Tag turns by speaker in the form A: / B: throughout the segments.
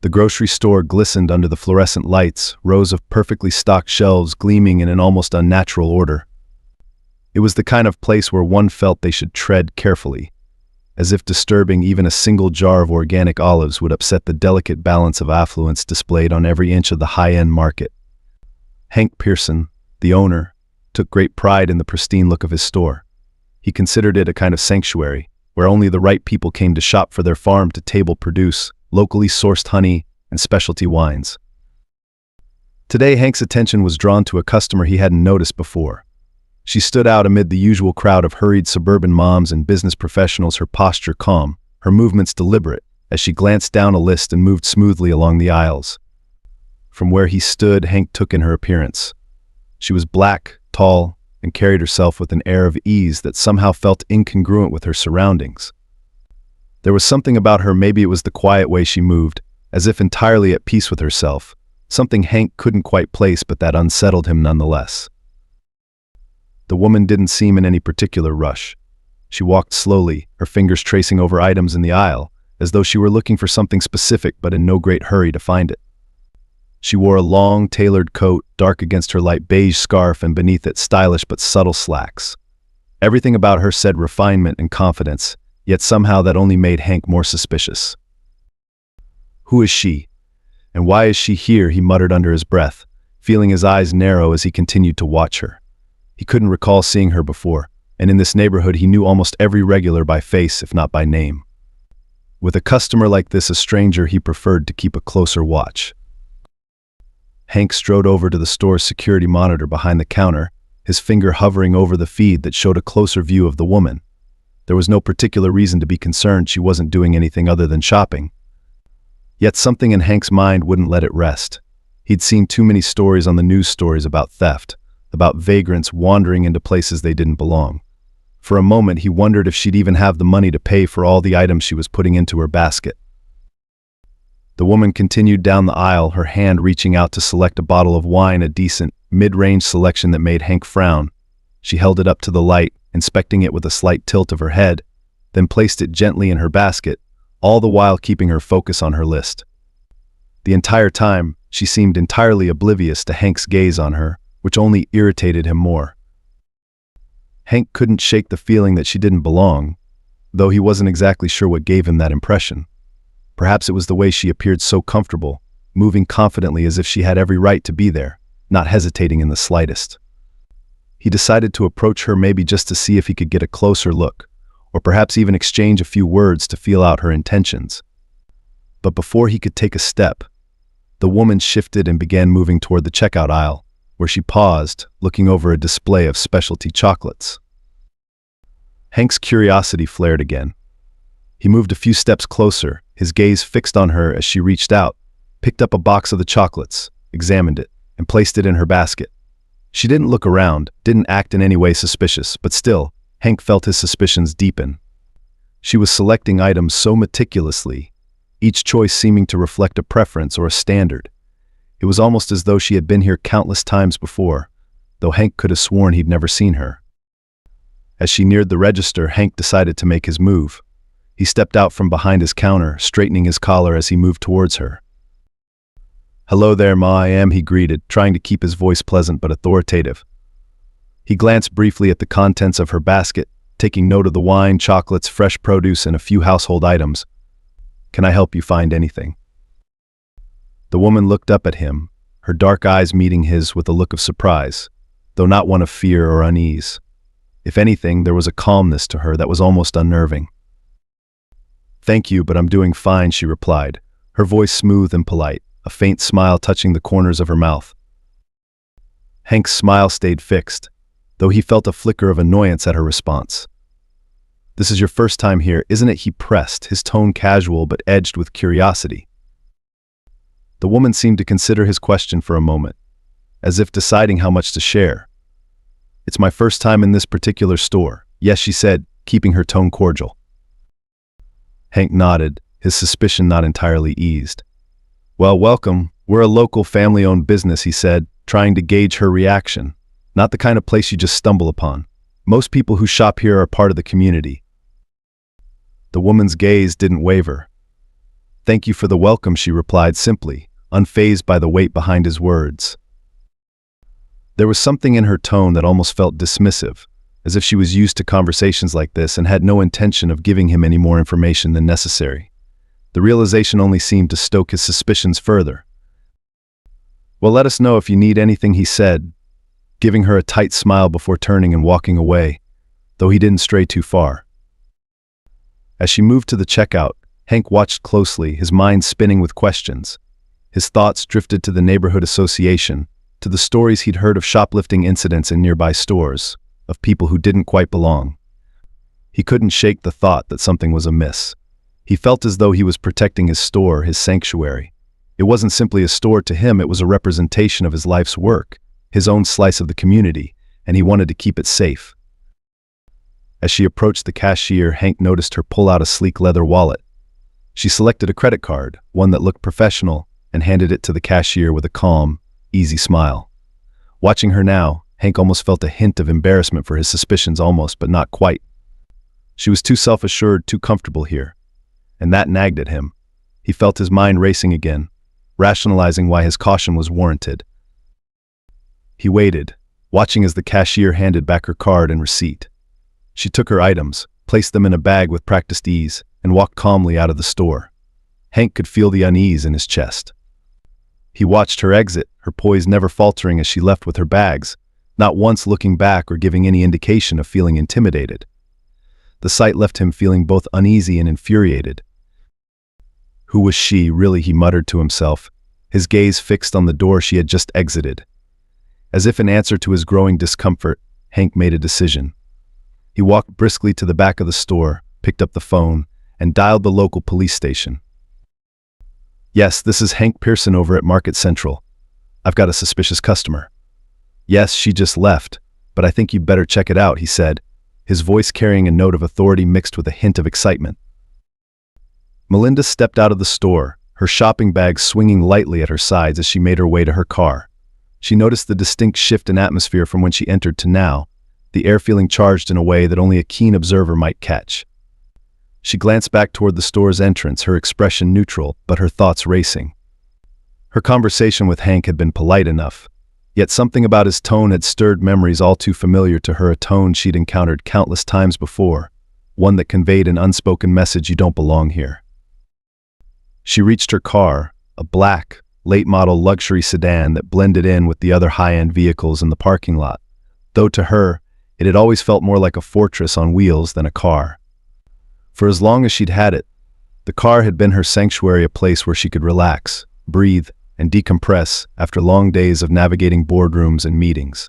A: The grocery store glistened under the fluorescent lights, rows of perfectly stocked shelves gleaming in an almost unnatural order. It was the kind of place where one felt they should tread carefully, as if disturbing even a single jar of organic olives would upset the delicate balance of affluence displayed on every inch of the high-end market. Hank Pearson, the owner, took great pride in the pristine look of his store. He considered it a kind of sanctuary, where only the right people came to shop for their farm-to-table produce, locally sourced honey, and specialty wines. Today, Hank's attention was drawn to a customer he hadn't noticed before. She stood out amid the usual crowd of hurried suburban moms and business professionals, her posture calm, her movements deliberate, as she glanced down a list and moved smoothly along the aisles. From where he stood, Hank took in her appearance. She was black, tall, and carried herself with an air of ease that somehow felt incongruent with her surroundings. There was something about her, maybe it was the quiet way she moved, as if entirely at peace with herself, something Hank couldn't quite place but that unsettled him nonetheless. The woman didn't seem in any particular rush. She walked slowly, her fingers tracing over items in the aisle, as though she were looking for something specific but in no great hurry to find it. She wore a long, tailored coat, dark against her light beige scarf, and beneath it stylish but subtle slacks. Everything about her said refinement and confidence, yet somehow that only made Hank more suspicious. "Who is she? And why is she here?" he muttered under his breath, feeling his eyes narrow as he continued to watch her. He couldn't recall seeing her before, and in this neighborhood he knew almost every regular by face, if not by name. With a customer like this, a stranger, he preferred to keep a closer watch. Hank strode over to the store's security monitor behind the counter, his finger hovering over the feed that showed a closer view of the woman. There was no particular reason to be concerned. She wasn't doing anything other than shopping. Yet something in Hank's mind wouldn't let it rest. He'd seen too many stories on the news stories about theft, about vagrants wandering into places they didn't belong. For a moment, he wondered if she'd even have the money to pay for all the items she was putting into her basket. The woman continued down the aisle, her hand reaching out to select a bottle of wine, a decent, mid-range selection that made Hank frown. She held it up to the light, inspecting it with a slight tilt of her head, then placed it gently in her basket, all the while keeping her focus on her list. The entire time, she seemed entirely oblivious to Hank's gaze on her, which only irritated him more. Hank couldn't shake the feeling that she didn't belong, though he wasn't exactly sure what gave him that impression. Perhaps it was the way she appeared so comfortable, moving confidently as if she had every right to be there, not hesitating in the slightest. He decided to approach her, maybe just to see if he could get a closer look, or perhaps even exchange a few words to feel out her intentions. But before he could take a step, the woman shifted and began moving toward the checkout aisle, where she paused, looking over a display of specialty chocolates. Hank's curiosity flared again. He moved a few steps closer, his gaze fixed on her as she reached out, picked up a box of the chocolates, examined it, and placed it in her basket. She didn't look around, didn't act in any way suspicious, but still, Hank felt his suspicions deepen. She was selecting items so meticulously, each choice seeming to reflect a preference or a standard. It was almost as though she had been here countless times before, though Hank could have sworn he'd never seen her. As she neared the register, Hank decided to make his move. He stepped out from behind his counter, straightening his collar as he moved towards her. "Hello there, Ma, I am," he greeted, trying to keep his voice pleasant but authoritative. He glanced briefly at the contents of her basket, taking note of the wine, chocolates, fresh produce, and a few household items. "Can I help you find anything?" The woman looked up at him, her dark eyes meeting his with a look of surprise, though not one of fear or unease. If anything, there was a calmness to her that was almost unnerving. "Thank you, but I'm doing fine," she replied, her voice smooth and polite, a faint smile touching the corners of her mouth. Hank's smile stayed fixed, though he felt a flicker of annoyance at her response. "This is your first time here, isn't it?" he pressed, his tone casual but edged with curiosity. The woman seemed to consider his question for a moment, as if deciding how much to share. "It's my first time in this particular store, yes," she said, keeping her tone cordial. Hank nodded, his suspicion not entirely eased. "Well, welcome. We're a local family-owned business," he said, trying to gauge her reaction. "Not the kind of place you just stumble upon. Most people who shop here are part of the community." The woman's gaze didn't waver. "Thank you for the welcome," she replied simply, unfazed by the weight behind his words. There was something in her tone that almost felt dismissive, as if she was used to conversations like this and had no intention of giving him any more information than necessary. The realization only seemed to stoke his suspicions further. "Well, let us know if you need anything," he said, giving her a tight smile before turning and walking away, though he didn't stray too far. As she moved to the checkout, Hank watched closely, his mind spinning with questions. His thoughts drifted to the neighborhood association, to the stories he'd heard of shoplifting incidents in nearby stores, of people who didn't quite belong. He couldn't shake the thought that something was amiss. He felt as though he was protecting his store, his sanctuary. It wasn't simply a store to him, it was a representation of his life's work, his own slice of the community, and he wanted to keep it safe. As she approached the cashier, Hank noticed her pull out a sleek leather wallet. She selected a credit card, one that looked professional, and handed it to the cashier with a calm, easy smile. Watching her now, Hank almost felt a hint of embarrassment for his suspicions, almost, but not quite. She was too self-assured, too comfortable here, and that nagged at him. He felt his mind racing again, rationalizing why his caution was warranted. He waited, watching as the cashier handed back her card and receipt. She took her items, placed them in a bag with practiced ease, and walked calmly out of the store. Hank could feel the unease in his chest. He watched her exit, her poise never faltering as she left with her bags, not once looking back or giving any indication of feeling intimidated. The sight left him feeling both uneasy and infuriated. Who was she, really, he muttered to himself, his gaze fixed on the door she had just exited. As if in answer to his growing discomfort, Hank made a decision. He walked briskly to the back of the store, picked up the phone, and dialed the local police station. "Yes, this is Hank Pearson over at Market Central. I've got a suspicious customer." "Yes, she just left, but I think you'd better check it out," he said, his voice carrying a note of authority mixed with a hint of excitement. Melinda stepped out of the store, her shopping bag swinging lightly at her sides as she made her way to her car. She noticed the distinct shift in atmosphere from when she entered to now, the air feeling charged in a way that only a keen observer might catch. She glanced back toward the store's entrance, her expression neutral, but her thoughts racing. Her conversation with Hank had been polite enough, yet something about his tone had stirred memories all too familiar to her, a tone she'd encountered countless times before, one that conveyed an unspoken message: you don't belong here. She reached her car, a black, late-model luxury sedan that blended in with the other high-end vehicles in the parking lot, though to her, it had always felt more like a fortress on wheels than a car. For as long as she'd had it, the car had been her sanctuary, a place where she could relax, breathe, and decompress after long days of navigating boardrooms and meetings.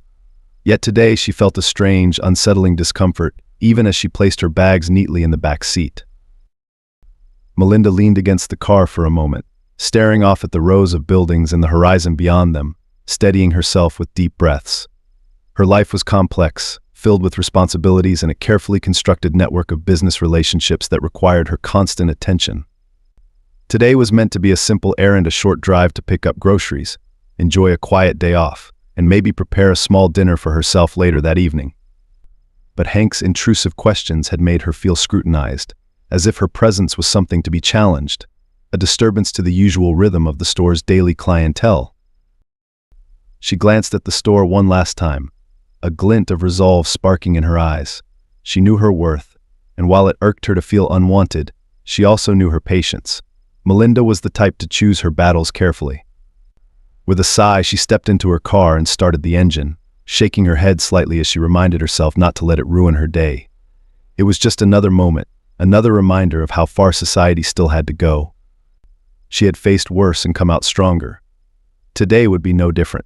A: Yet today she felt a strange, unsettling discomfort, even as she placed her bags neatly in the back seat. Melinda leaned against the car for a moment, staring off at the rows of buildings and the horizon beyond them, steadying herself with deep breaths. Her life was complex, filled with responsibilities and a carefully constructed network of business relationships that required her constant attention. Today was meant to be a simple errand, a short drive to pick up groceries, enjoy a quiet day off, and maybe prepare a small dinner for herself later that evening. But Hank's intrusive questions had made her feel scrutinized, as if her presence was something to be challenged, a disturbance to the usual rhythm of the store's daily clientele. She glanced at the store one last time, a glint of resolve sparking in her eyes. She knew her worth, and while it irked her to feel unwanted, she also knew her patience. Melinda was the type to choose her battles carefully. With a sigh, she stepped into her car and started the engine, shaking her head slightly as she reminded herself not to let it ruin her day. It was just another moment, another reminder of how far society still had to go. She had faced worse and come out stronger. Today would be no different.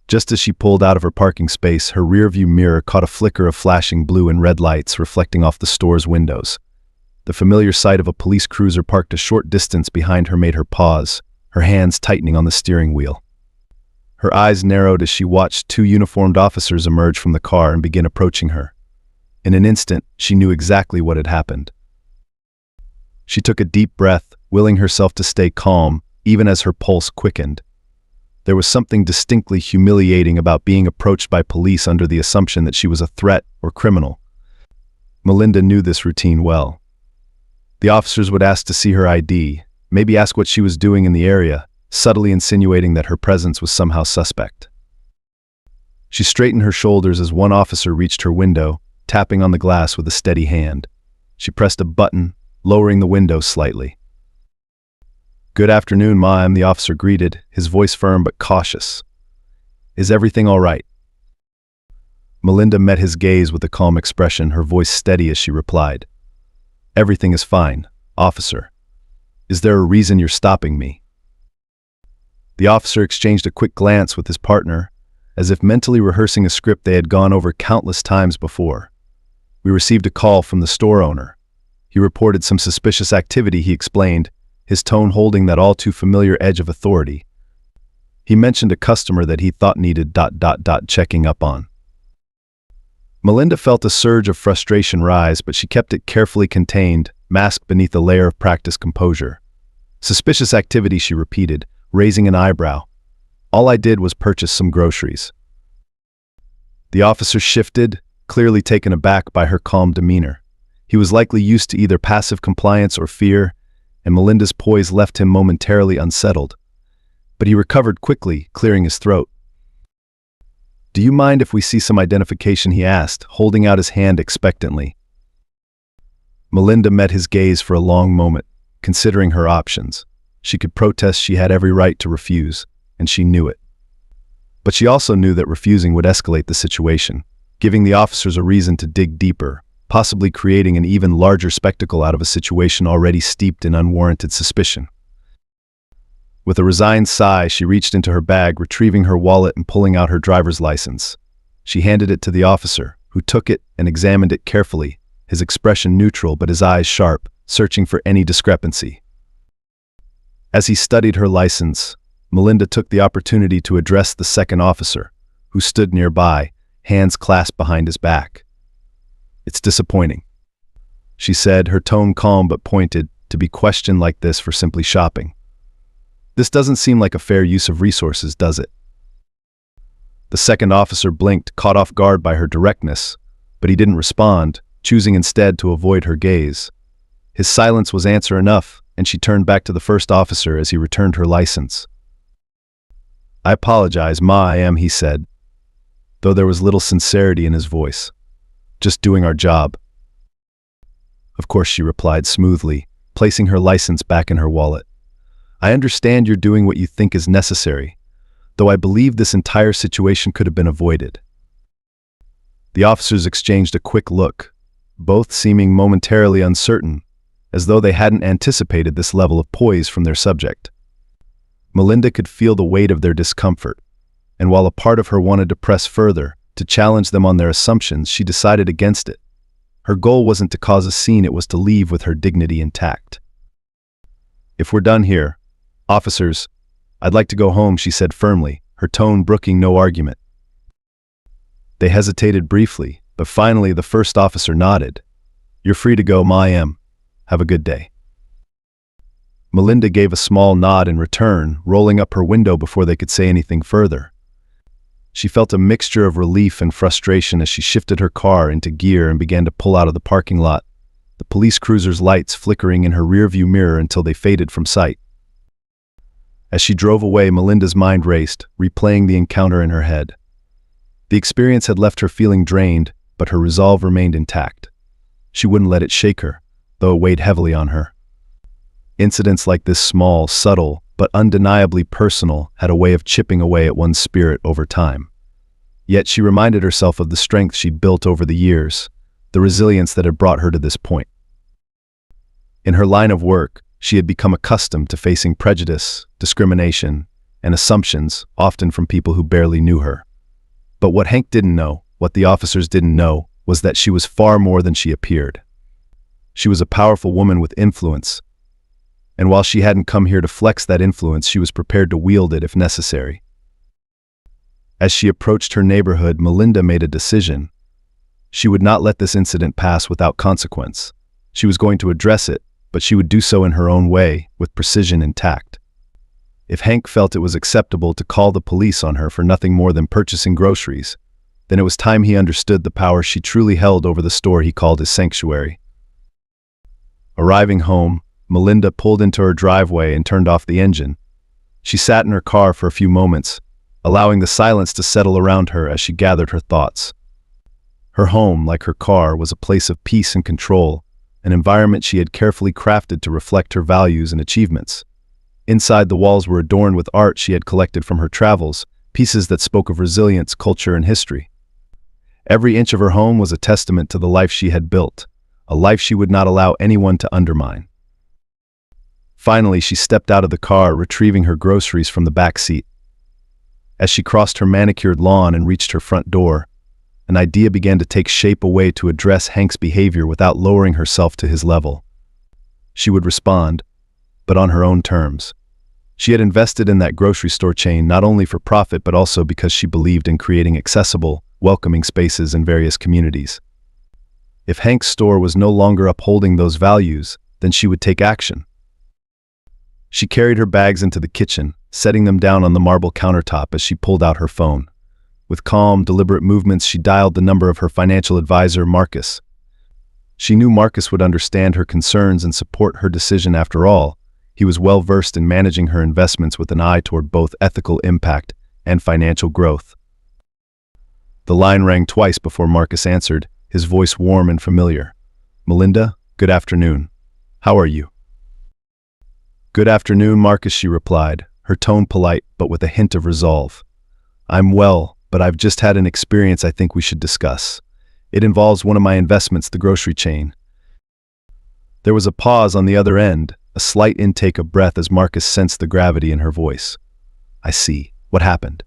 A: Just as she pulled out of her parking space, her rearview mirror caught a flicker of flashing blue and red lights reflecting off the store's windows. The familiar sight of a police cruiser parked a short distance behind her made her pause, her hands tightening on the steering wheel. Her eyes narrowed as she watched two uniformed officers emerge from the car and begin approaching her. In an instant, she knew exactly what had happened. She took a deep breath, willing herself to stay calm, even as her pulse quickened. There was something distinctly humiliating about being approached by police under the assumption that she was a threat or criminal. Melinda knew this routine well. The officers would ask to see her ID, maybe ask what she was doing in the area, subtly insinuating that her presence was somehow suspect. She straightened her shoulders as one officer reached her window, tapping on the glass with a steady hand. She pressed a button, lowering the window slightly. "Good afternoon, ma'am," the officer greeted, his voice firm but cautious. "Is everything all right?" Melinda met his gaze with a calm expression, her voice steady as she replied. "Everything is fine, officer. Is there a reason you're stopping me?" The officer exchanged a quick glance with his partner, as if mentally rehearsing a script they had gone over countless times before. "We received a call from the store owner. He reported some suspicious activity," he explained, his tone holding that all too familiar edge of authority. "He mentioned a customer that he thought needed ... checking up on." Melinda felt a surge of frustration rise, but she kept it carefully contained, masked beneath a layer of practiced composure. "Suspicious activity," she repeated, raising an eyebrow. "All I did was purchase some groceries." The officer shifted, clearly taken aback by her calm demeanor. He was likely used to either passive compliance or fear, and Melinda's poise left him momentarily unsettled. But he recovered quickly, clearing his throat. "Do you mind if we see some identification?" he asked, holding out his hand expectantly. Melinda met his gaze for a long moment, considering her options. She could protest, she had every right to refuse, and she knew it. But she also knew that refusing would escalate the situation, giving the officers a reason to dig deeper, possibly creating an even larger spectacle out of a situation already steeped in unwarranted suspicion. With a resigned sigh, she reached into her bag, retrieving her wallet and pulling out her driver's license. She handed it to the officer, who took it and examined it carefully, his expression neutral but his eyes sharp, searching for any discrepancy. As he studied her license, Melinda took the opportunity to address the second officer, who stood nearby, hands clasped behind his back. "It's disappointing," she said, her tone calm but pointed, "to be questioned like this for simply shopping. This doesn't seem like a fair use of resources, does it?" The second officer blinked, caught off guard by her directness, but he didn't respond, choosing instead to avoid her gaze. His silence was answer enough, and she turned back to the first officer as he returned her license. "I apologize, ma'am," he said, though there was little sincerity in his voice. "Just doing our job." "Of course," she replied smoothly, placing her license back in her wallet. "I understand you're doing what you think is necessary, though I believe this entire situation could have been avoided." The officers exchanged a quick look, both seeming momentarily uncertain, as though they hadn't anticipated this level of poise from their subject. Melinda could feel the weight of their discomfort, and while a part of her wanted to press further, to challenge them on their assumptions, she decided against it. Her goal wasn't to cause a scene, it was to leave with her dignity intact. "If we're done here, officers, I'd like to go home," she said firmly, her tone brooking no argument. They hesitated briefly, but finally the first officer nodded. "You're free to go, ma'am. Have a good day." Melinda gave a small nod in return, rolling up her window before they could say anything further. She felt a mixture of relief and frustration as she shifted her car into gear and began to pull out of the parking lot, the police cruiser's lights flickering in her rearview mirror until they faded from sight. As she drove away, Melinda's mind raced, replaying the encounter in her head. The experience had left her feeling drained, but her resolve remained intact. She wouldn't let it shake her, though it weighed heavily on her. Incidents like this, small, subtle, but undeniably personal, had a way of chipping away at one's spirit over time. Yet she reminded herself of the strength she'd built over the years, the resilience that had brought her to this point. In her line of work, she had become accustomed to facing prejudice, discrimination, and assumptions, often from people who barely knew her. But what Hank didn't know, what the officers didn't know, was that she was far more than she appeared. She was a powerful woman with influence, and while she hadn't come here to flex that influence, she was prepared to wield it if necessary. As she approached her neighborhood, Melinda made a decision. She would not let this incident pass without consequence. She was going to address it, but she would do so in her own way, with precision and tact. If Hank felt it was acceptable to call the police on her for nothing more than purchasing groceries, then it was time he understood the power she truly held over the store he called his sanctuary. Arriving home, Melinda pulled into her driveway and turned off the engine. She sat in her car for a few moments, allowing the silence to settle around her as she gathered her thoughts. Her home, like her car, was a place of peace and control, an environment she had carefully crafted to reflect her values and achievements. Inside, the walls were adorned with art she had collected from her travels, pieces that spoke of resilience, culture, and history. Every inch of her home was a testament to the life she had built, a life she would not allow anyone to undermine. Finally, she stepped out of the car, retrieving her groceries from the back seat. As she crossed her manicured lawn and reached her front door, an idea began to take shape, a way to address Hank's behavior without lowering herself to his level. She would respond, but on her own terms. She had invested in that grocery store chain not only for profit but also because she believed in creating accessible, welcoming spaces in various communities. If Hank's store was no longer upholding those values, then she would take action. She carried her bags into the kitchen, setting them down on the marble countertop as she pulled out her phone. With calm, deliberate movements, she dialed the number of her financial advisor, Marcus. She knew Marcus would understand her concerns and support her decision. After all, he was well versed in managing her investments with an eye toward both ethical impact and financial growth. The line rang twice before Marcus answered, his voice warm and familiar. "Melinda, good afternoon. How are you?" "Good afternoon, Marcus," she replied, her tone polite but with a hint of resolve. "I'm well, but I've just had an experience I think we should discuss. It involves one of my investments, the grocery chain." There was a pause on the other end, a slight intake of breath as Marcus sensed the gravity in her voice. "I see. What happened?"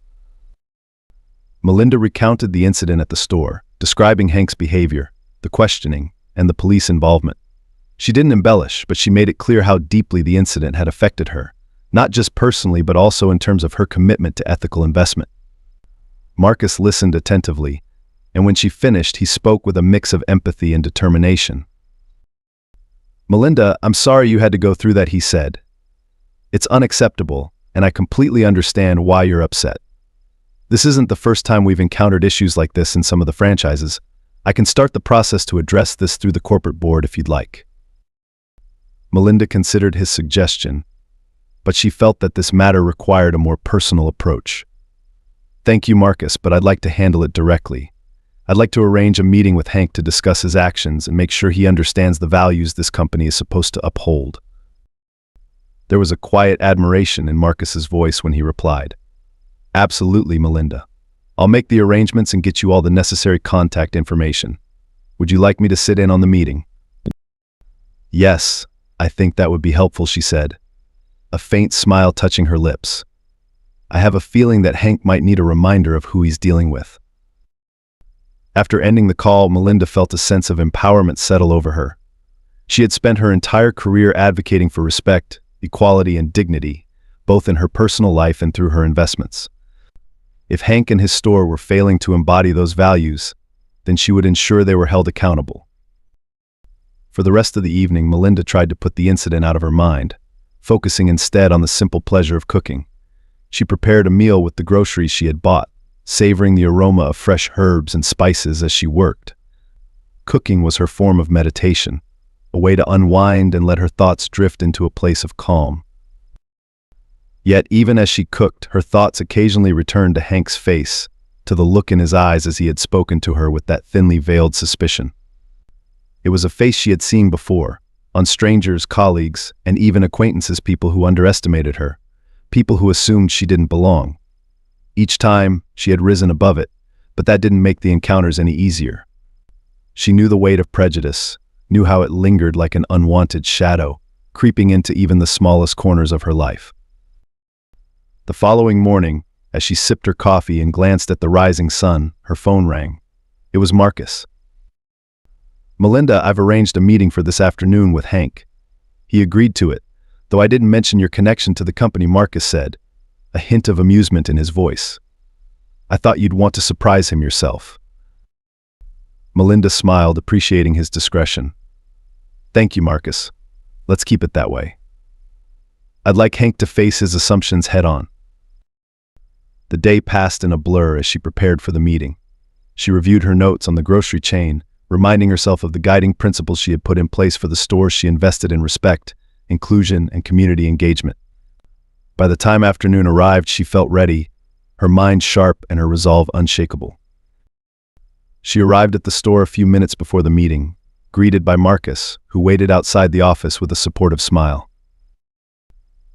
A: Melinda recounted the incident at the store, describing Hank's behavior, the questioning, and the police involvement. She didn't embellish, but she made it clear how deeply the incident had affected her, not just personally but also in terms of her commitment to ethical investment. Marcus listened attentively, and when she finished, he spoke with a mix of empathy and determination. "Melinda, I'm sorry you had to go through that," he said. "It's unacceptable, and I completely understand why you're upset. This isn't the first time we've encountered issues like this in some of the franchises. I can start the process to address this through the corporate board if you'd like." Melinda considered his suggestion, but she felt that this matter required a more personal approach. "Thank you, Marcus, but I'd like to handle it directly. I'd like to arrange a meeting with Hank to discuss his actions and make sure he understands the values this company is supposed to uphold." There was a quiet admiration in Marcus's voice when he replied, "Absolutely, Melinda. I'll make the arrangements and get you all the necessary contact information. Would you like me to sit in on the meeting?" "Yes, I think that would be helpful," she said, a faint smile touching her lips. "I have a feeling that Hank might need a reminder of who he's dealing with." After ending the call, Melinda felt a sense of empowerment settle over her. She had spent her entire career advocating for respect, equality, and dignity, both in her personal life and through her investments. If Hank and his store were failing to embody those values, then she would ensure they were held accountable. For the rest of the evening, Melinda tried to put the incident out of her mind, focusing instead on the simple pleasure of cooking. She prepared a meal with the groceries she had bought, savoring the aroma of fresh herbs and spices as she worked. Cooking was her form of meditation, a way to unwind and let her thoughts drift into a place of calm. Yet even as she cooked, her thoughts occasionally returned to Hank's face, to the look in his eyes as he had spoken to her with that thinly veiled suspicion. It was a face she had seen before, on strangers, colleagues, and even acquaintances, people who underestimated her, people who assumed she didn't belong. Each time, she had risen above it, but that didn't make the encounters any easier. She knew the weight of prejudice, knew how it lingered like an unwanted shadow, creeping into even the smallest corners of her life. The following morning, as she sipped her coffee and glanced at the rising sun, her phone rang. It was Marcus. "Melinda, I've arranged a meeting for this afternoon with Hank. He agreed to it, though I didn't mention your connection to the company," Marcus said, a hint of amusement in his voice. "I thought you'd want to surprise him yourself." Melinda smiled, appreciating his discretion. "Thank you, Marcus. Let's keep it that way. I'd like Hank to face his assumptions head-on." The day passed in a blur as she prepared for the meeting. She reviewed her notes on the grocery chain, reminding herself of the guiding principles she had put in place for the stores she invested in: respect, inclusion, and community engagement. By the time afternoon arrived, she felt ready, her mind sharp and her resolve unshakable. She arrived at the store a few minutes before the meeting, greeted by Marcus, who waited outside the office with a supportive smile.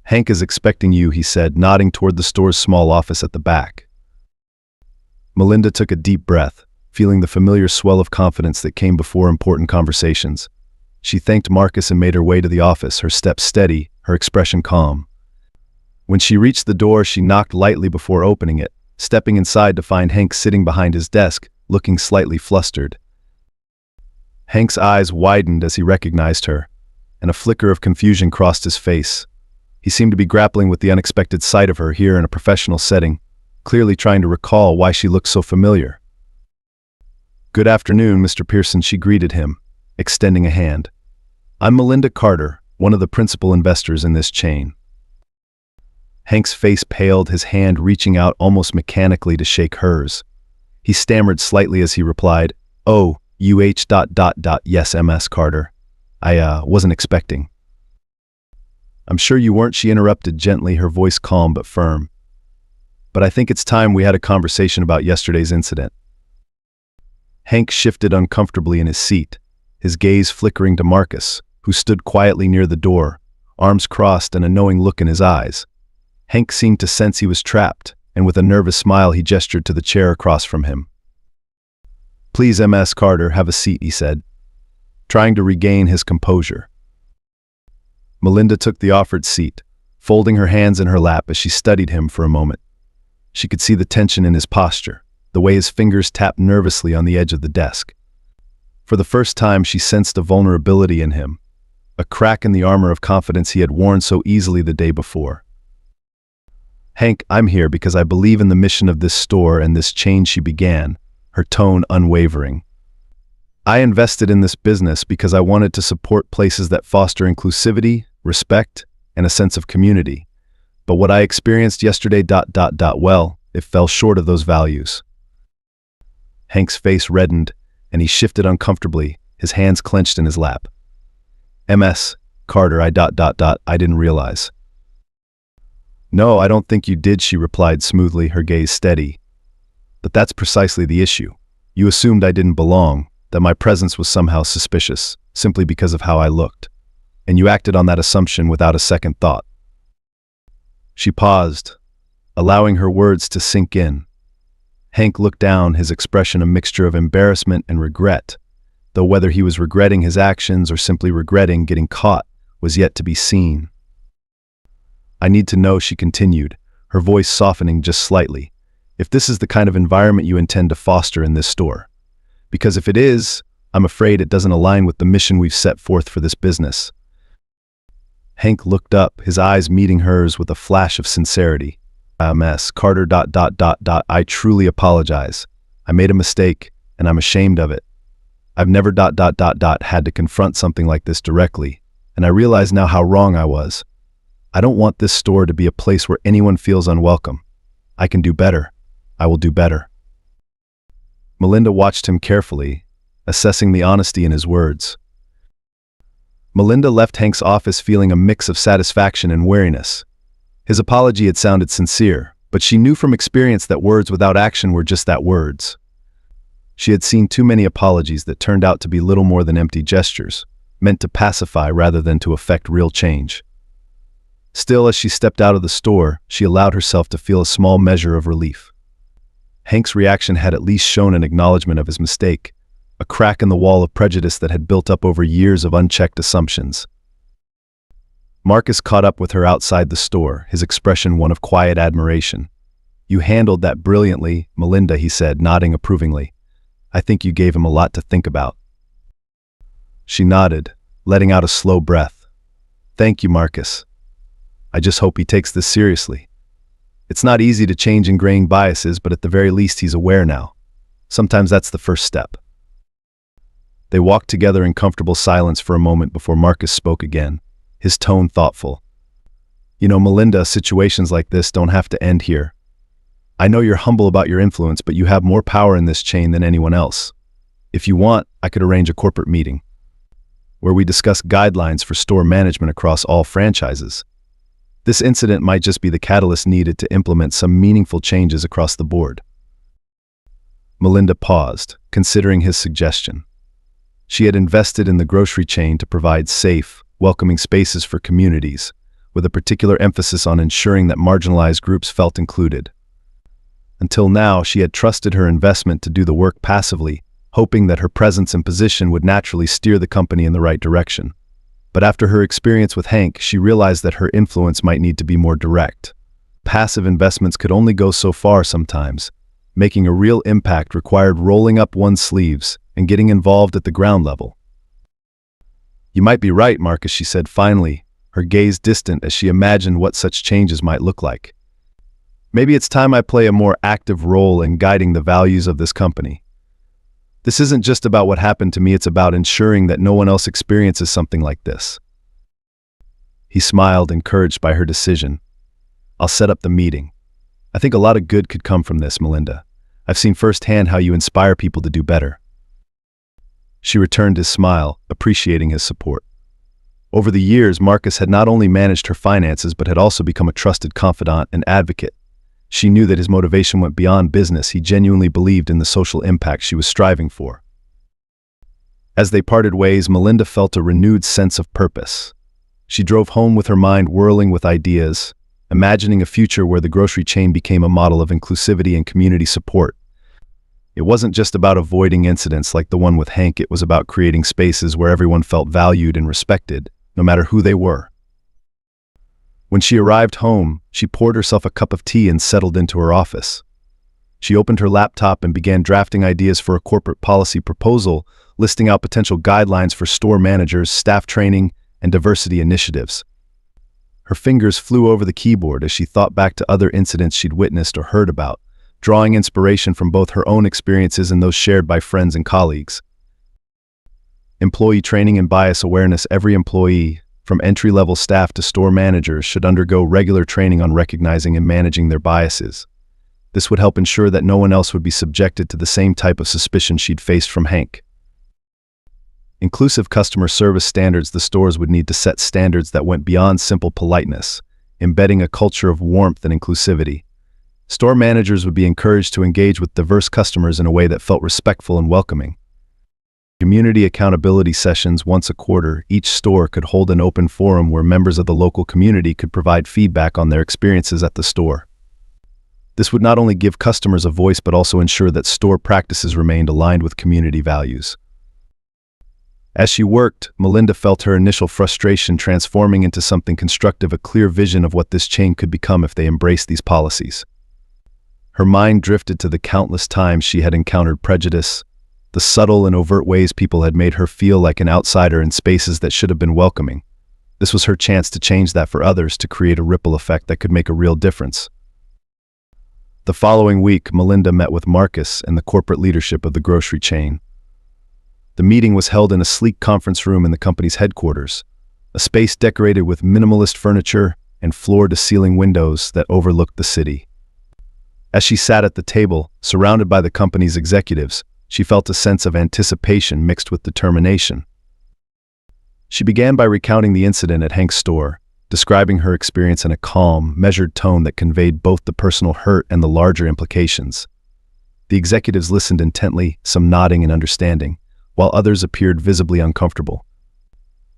A: "Hank is expecting you," he said, nodding toward the store's small office at the back. Melinda took a deep breath, feeling the familiar swell of confidence that came before important conversations. She thanked Marcus and made her way to the office, her steps steady, her expression calm. When she reached the door, she knocked lightly before opening it, stepping inside to find Hank sitting behind his desk, looking slightly flustered. Hank's eyes widened as he recognized her, and a flicker of confusion crossed his face. He seemed to be grappling with the unexpected sight of her here in a professional setting, clearly trying to recall why she looked so familiar. "Good afternoon, Mr. Pearson," she greeted him, extending a hand. "I'm Melinda Carter, one of the principal investors in this chain." Hank's face paled, his hand reaching out almost mechanically to shake hers. He stammered slightly as he replied, "Oh, yes, Ms. Carter. I wasn't expecting." "I'm sure you weren't," she interrupted gently, her voice calm but firm. "But I think it's time we had a conversation about yesterday's incident." Hank shifted uncomfortably in his seat, his gaze flickering to Marcus, who stood quietly near the door, arms crossed and a knowing look in his eyes. Hank seemed to sense he was trapped, and with a nervous smile he gestured to the chair across from him. "Please, Ms. Carter, have a seat," he said, trying to regain his composure. Melinda took the offered seat, folding her hands in her lap as she studied him for a moment. She could see the tension in his posture, the way his fingers tapped nervously on the edge of the desk. For the first time, she sensed a vulnerability in him, a crack in the armor of confidence he had worn so easily the day before. "Hank, I'm here because I believe in the mission of this store and this change," she began, her tone unwavering. "I invested in this business because I wanted to support places that foster inclusivity, respect, and a sense of community. But what I experienced yesterday, well, it fell short of those values." Hank's face reddened, and he shifted uncomfortably, his hands clenched in his lap. "Ms. Carter, I didn't realize." "No, I don't think you did," she replied smoothly, her gaze steady. "But that's precisely the issue. You assumed I didn't belong, that my presence was somehow suspicious, simply because of how I looked. And you acted on that assumption without a second thought." She paused, allowing her words to sink in. Hank looked down, his expression a mixture of embarrassment and regret, though whether he was regretting his actions or simply regretting getting caught was yet to be seen. "I need to know," she continued, her voice softening just slightly, "if this is the kind of environment you intend to foster in this store. Because if it is, I'm afraid it doesn't align with the mission we've set forth for this business." Hank looked up, his eyes meeting hers with a flash of sincerity. "Ms. Carter, I truly apologize. I made a mistake, and I'm ashamed of it. I've never had to confront something like this directly, and I realize now how wrong I was. I don't want this store to be a place where anyone feels unwelcome. I can do better. I will do better." Melinda watched him carefully, assessing the honesty in his words. Melinda left Hank's office feeling a mix of satisfaction and wariness. His apology had sounded sincere, but she knew from experience that words without action were just that, words. She had seen too many apologies that turned out to be little more than empty gestures, meant to pacify rather than to effect real change. Still, as she stepped out of the store, she allowed herself to feel a small measure of relief. Hank's reaction had at least shown an acknowledgement of his mistake, a crack in the wall of prejudice that had built up over years of unchecked assumptions. Marcus caught up with her outside the store, his expression one of quiet admiration. "You handled that brilliantly, Melinda," he said, nodding approvingly. "I think you gave him a lot to think about." She nodded, letting out a slow breath. "Thank you, Marcus. I just hope he takes this seriously. It's not easy to change ingrained biases, but at the very least he's aware now. Sometimes that's the first step." They walked together in comfortable silence for a moment before Marcus spoke again, his tone thoughtful. "You know, Melinda, situations like this don't have to end here. I know you're humble about your influence, but you have more power in this chain than anyone else. If you want, I could arrange a corporate meeting where we discuss guidelines for store management across all franchises. This incident might just be the catalyst needed to implement some meaningful changes across the board." Melinda paused, considering his suggestion. She had invested in the grocery chain to provide safe, welcoming spaces for communities, with a particular emphasis on ensuring that marginalized groups felt included. Until now, she had trusted her investment to do the work passively, hoping that her presence and position would naturally steer the company in the right direction. But after her experience with Hank, she realized that her influence might need to be more direct. Passive investments could only go so far sometimes. Making a real impact required rolling up one's sleeves and getting involved at the ground level. "You might be right, Marcus," she said finally, her gaze distant as she imagined what such changes might look like. "Maybe it's time I play a more active role in guiding the values of this company. This isn't just about what happened to me, it's about ensuring that no one else experiences something like this." He smiled, encouraged by her decision. "I'll set up the meeting. I think a lot of good could come from this, Melinda. I've seen firsthand how you inspire people to do better." She returned his smile, appreciating his support. Over the years, Marcus had not only managed her finances but had also become a trusted confidant and advocate. She knew that his motivation went beyond business. He genuinely believed in the social impact she was striving for. As they parted ways, Melinda felt a renewed sense of purpose. She drove home with her mind whirling with ideas, imagining a future where the grocery chain became a model of inclusivity and community support. It wasn't just about avoiding incidents like the one with Hank, it was about creating spaces where everyone felt valued and respected, no matter who they were. When she arrived home, she poured herself a cup of tea and settled into her office. She opened her laptop and began drafting ideas for a corporate policy proposal, listing out potential guidelines for store managers, staff training, and diversity initiatives. Her fingers flew over the keyboard as she thought back to other incidents she'd witnessed or heard about, drawing inspiration from both her own experiences and those shared by friends and colleagues. Employee training and bias awareness. Every employee, from entry-level staff to store managers, should undergo regular training on recognizing and managing their biases. This would help ensure that no one else would be subjected to the same type of suspicion she'd faced from Hank. Inclusive customer service standards. The stores would need to set standards that went beyond simple politeness, embedding a culture of warmth and inclusivity. Store managers would be encouraged to engage with diverse customers in a way that felt respectful and welcoming. Community accountability sessions. Once a quarter, each store could hold an open forum where members of the local community could provide feedback on their experiences at the store. This would not only give customers a voice but also ensure that store practices remained aligned with community values. As she worked, Melinda felt her initial frustration transforming into something constructive, a clear vision of what this chain could become if they embraced these policies. Her mind drifted to the countless times she had encountered prejudice, the subtle and overt ways people had made her feel like an outsider in spaces that should have been welcoming. This was her chance to change that for others, to create a ripple effect that could make a real difference. The following week, Melinda met with Marcus and the corporate leadership of the grocery chain. The meeting was held in a sleek conference room in the company's headquarters, a space decorated with minimalist furniture and floor-to-ceiling windows that overlooked the city. As she sat at the table, surrounded by the company's executives, she felt a sense of anticipation mixed with determination. She began by recounting the incident at Hank's store, describing her experience in a calm, measured tone that conveyed both the personal hurt and the larger implications. The executives listened intently, some nodding in understanding, while others appeared visibly uncomfortable.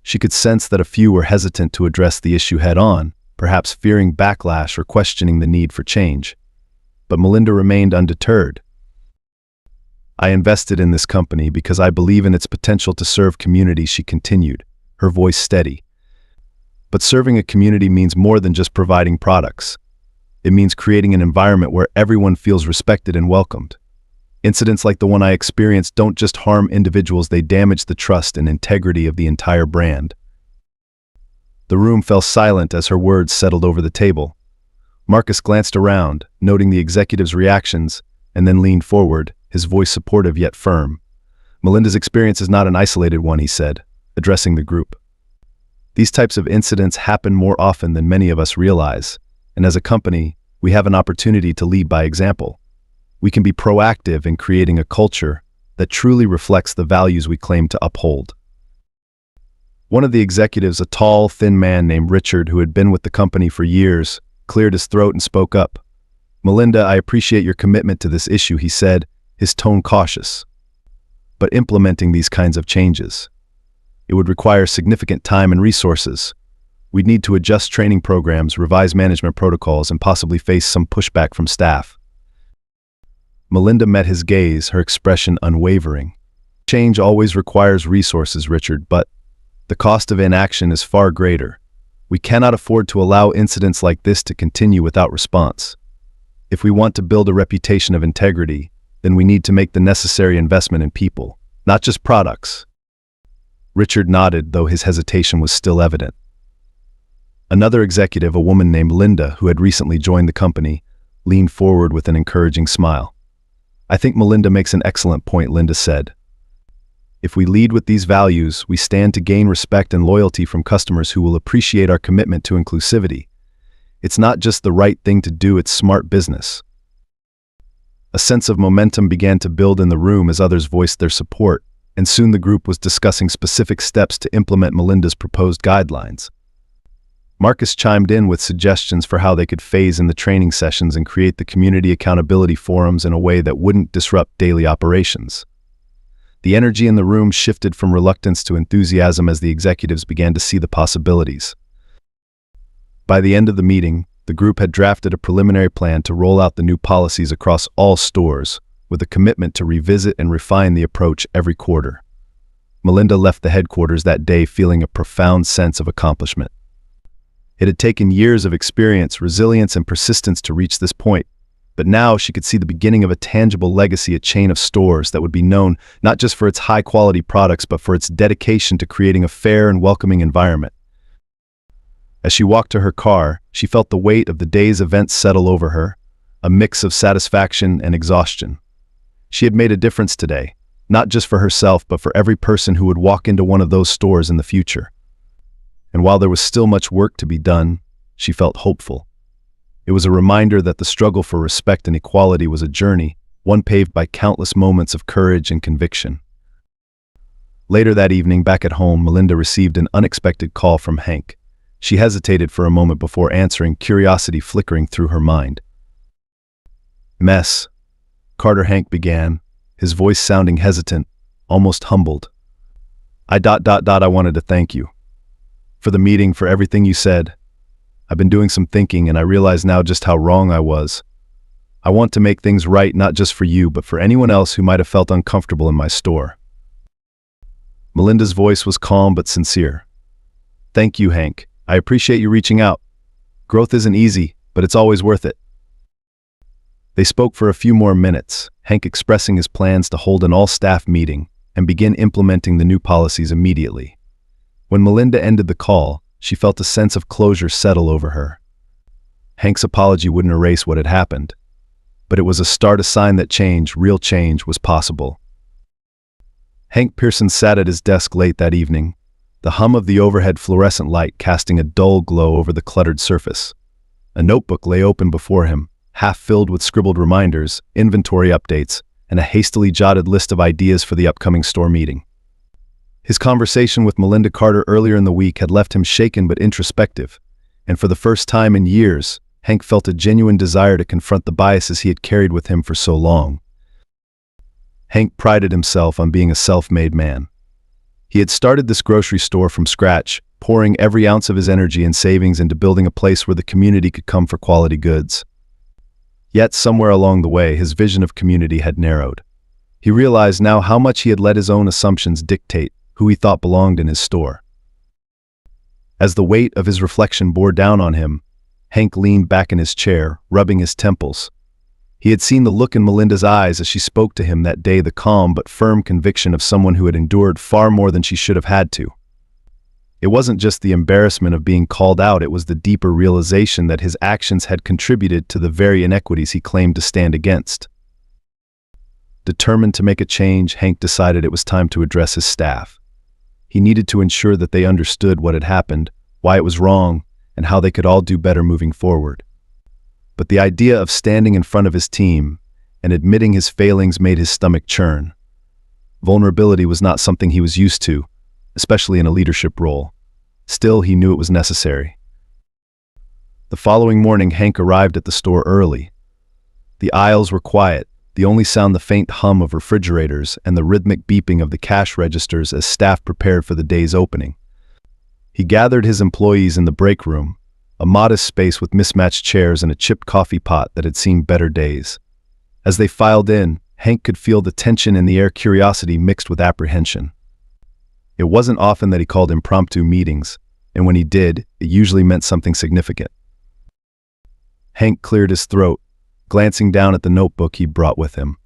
A: She could sense that a few were hesitant to address the issue head-on, perhaps fearing backlash or questioning the need for change. But Melinda remained undeterred. "I invested in this company because I believe in its potential to serve communities," she continued, her voice steady. "But serving a community means more than just providing products. It means creating an environment where everyone feels respected and welcomed. Incidents like the one I experienced don't just harm individuals, they damage the trust and integrity of the entire brand." The room fell silent as her words settled over the table. Marcus glanced around, noting the executives' reactions, and then leaned forward, his voice supportive yet firm. "Melinda's experience is not an isolated one," he said, addressing the group. "These types of incidents happen more often than many of us realize, and as a company, we have an opportunity to lead by example. We can be proactive in creating a culture that truly reflects the values we claim to uphold. One of the executives, a tall, thin man named Richard who had been with the company for years, cleared his throat and spoke up. "Melinda, I appreciate your commitment to this issue," he said, his tone cautious. "But implementing these kinds of changes, it would require significant time and resources. We'd need to adjust training programs, revise management protocols, and possibly face some pushback from staff." Melinda met his gaze, her expression unwavering. "Change always requires resources, Richard, but the cost of inaction is far greater. We cannot afford to allow incidents like this to continue without response. If we want to build a reputation of integrity, then we need to make the necessary investment in people, not just products." Richard nodded, though his hesitation was still evident. Another executive, a woman named Linda, who had recently joined the company, leaned forward with an encouraging smile. "I think Melinda makes an excellent point," Linda said. "If we lead with these values, we stand to gain respect and loyalty from customers who will appreciate our commitment to inclusivity. It's not just the right thing to do, it's smart business." A sense of momentum began to build in the room as others voiced their support, and soon the group was discussing specific steps to implement Melinda's proposed guidelines. Marcus chimed in with suggestions for how they could phase in the training sessions and create the community accountability forums in a way that wouldn't disrupt daily operations. The energy in the room shifted from reluctance to enthusiasm as the executives began to see the possibilities. By the end of the meeting, the group had drafted a preliminary plan to roll out the new policies across all stores, with a commitment to revisit and refine the approach every quarter. Melinda left the headquarters that day feeling a profound sense of accomplishment. It had taken years of experience, resilience, and persistence to reach this point, but now she could see the beginning of a tangible legacy, a chain of stores that would be known not just for its high-quality products, but for its dedication to creating a fair and welcoming environment. As she walked to her car, she felt the weight of the day's events settle over her, a mix of satisfaction and exhaustion. She had made a difference today, not just for herself, but for every person who would walk into one of those stores in the future. And while there was still much work to be done, she felt hopeful. It was a reminder that the struggle for respect and equality was a journey, one paved by countless moments of courage and conviction. Later that evening, back at home, Melinda received an unexpected call from Hank. She hesitated for a moment before answering, curiosity flickering through her mind. "Mess," Hank began, his voice sounding hesitant, almost humbled. I wanted to thank you for the meeting, for everything you said. I've been doing some thinking and I realize now just how wrong I was. I want to make things right, not just for you, but for anyone else who might have felt uncomfortable in my store." Melinda's voice was calm but sincere. "Thank you, Hank. I appreciate you reaching out. Growth isn't easy, but it's always worth it." They spoke for a few more minutes, Hank expressing his plans to hold an all-staff meeting and begin implementing the new policies immediately. When Melinda ended the call, she felt a sense of closure settle over her. Hank's apology wouldn't erase what had happened, but it was a start, a sign that change, real change, was possible. Hank Pearson sat at his desk late that evening, the hum of the overhead fluorescent light casting a dull glow over the cluttered surface. A notebook lay open before him, half filled with scribbled reminders, inventory updates, and a hastily jotted list of ideas for the upcoming store meeting. His conversation with Melinda Carter earlier in the week had left him shaken but introspective, and for the first time in years, Hank felt a genuine desire to confront the biases he had carried with him for so long. Hank prided himself on being a self-made man. He had started this grocery store from scratch, pouring every ounce of his energy and savings into building a place where the community could come for quality goods. Yet somewhere along the way, his vision of community had narrowed. He realized now how much he had let his own assumptions dictate who he thought belonged in his store. As the weight of his reflection bore down on him, Hank leaned back in his chair, rubbing his temples. He had seen the look in Melinda's eyes as she spoke to him that day, the calm but firm conviction of someone who had endured far more than she should have had to. It wasn't just the embarrassment of being called out, it was the deeper realization that his actions had contributed to the very inequities he claimed to stand against. Determined to make a change, Hank decided it was time to address his staff. He needed to ensure that they understood what had happened, why it was wrong, and how they could all do better moving forward. But the idea of standing in front of his team and admitting his failings made his stomach churn. Vulnerability was not something he was used to, especially in a leadership role. Still, he knew it was necessary. The following morning, Hank arrived at the store early. The aisles were quiet, the only sound the faint hum of refrigerators and the rhythmic beeping of the cash registers as staff prepared for the day's opening. He gathered his employees in the break room, a modest space with mismatched chairs and a chipped coffee pot that had seen better days. As they filed in, Hank could feel the tension in the air, curiosity mixed with apprehension. It wasn't often that he called impromptu meetings, and when he did, it usually meant something significant. Hank cleared his throat, glancing down at the notebook he brought with him.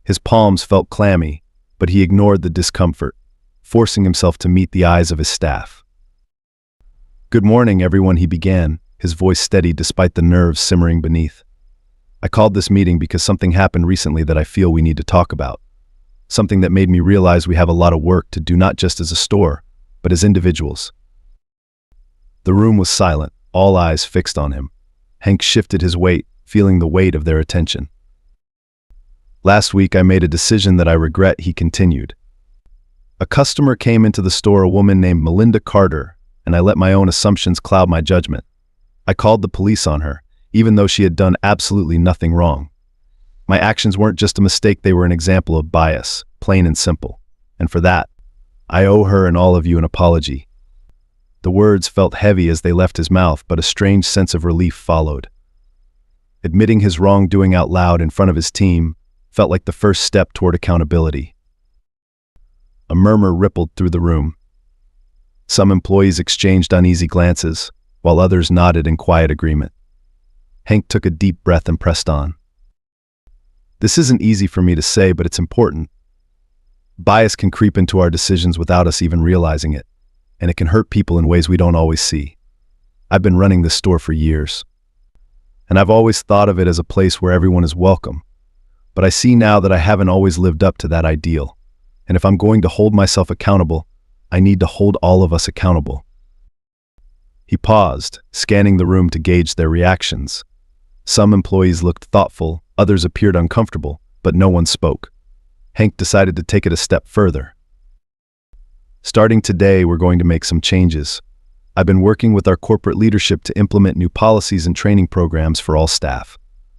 A: His palms felt clammy, but he ignored the discomfort, forcing himself to meet the eyes of his staff. "Good morning, everyone," he began, his voice steady despite the nerves simmering beneath. "I called this meeting because something happened recently that I feel we need to talk about. Something that made me realize we have a lot of work to do, not just as a store, but as individuals." The room was silent, all eyes fixed on him. Hank shifted his weight, feeling the weight of their attention. "Last week I made a decision that I regret," he continued. "A customer came into the store, a woman named Melinda Carter, and I let my own assumptions cloud my judgment. I called the police on her, even though she had done absolutely nothing wrong. My actions weren't just a mistake, they were an example of bias, plain and simple. And for that, I owe her and all of you an apology." The words felt heavy as they left his mouth, but a strange sense of relief followed. Admitting his wrongdoing out loud in front of his team felt like the first step toward accountability. A murmur rippled through the room. Some employees exchanged uneasy glances, while others nodded in quiet agreement. Hank took a deep breath and pressed on. "This isn't easy for me to say, but it's important. Bias can creep into our decisions without us even realizing it, and it can hurt people in ways we don't always see. I've been running this store for years, and I've always thought of it as a place where everyone is welcome. But I see now that I haven't always lived up to that ideal, and if I'm going to hold myself accountable, I need to hold all of us accountable." He paused, scanning the room to gauge their reactions. Some employees looked thoughtful, others appeared uncomfortable, but no one spoke. Hank decided to take it a step further. "Starting today, we're going to make some changes. I've been working with our corporate leadership to implement new policies and training programs for all staff,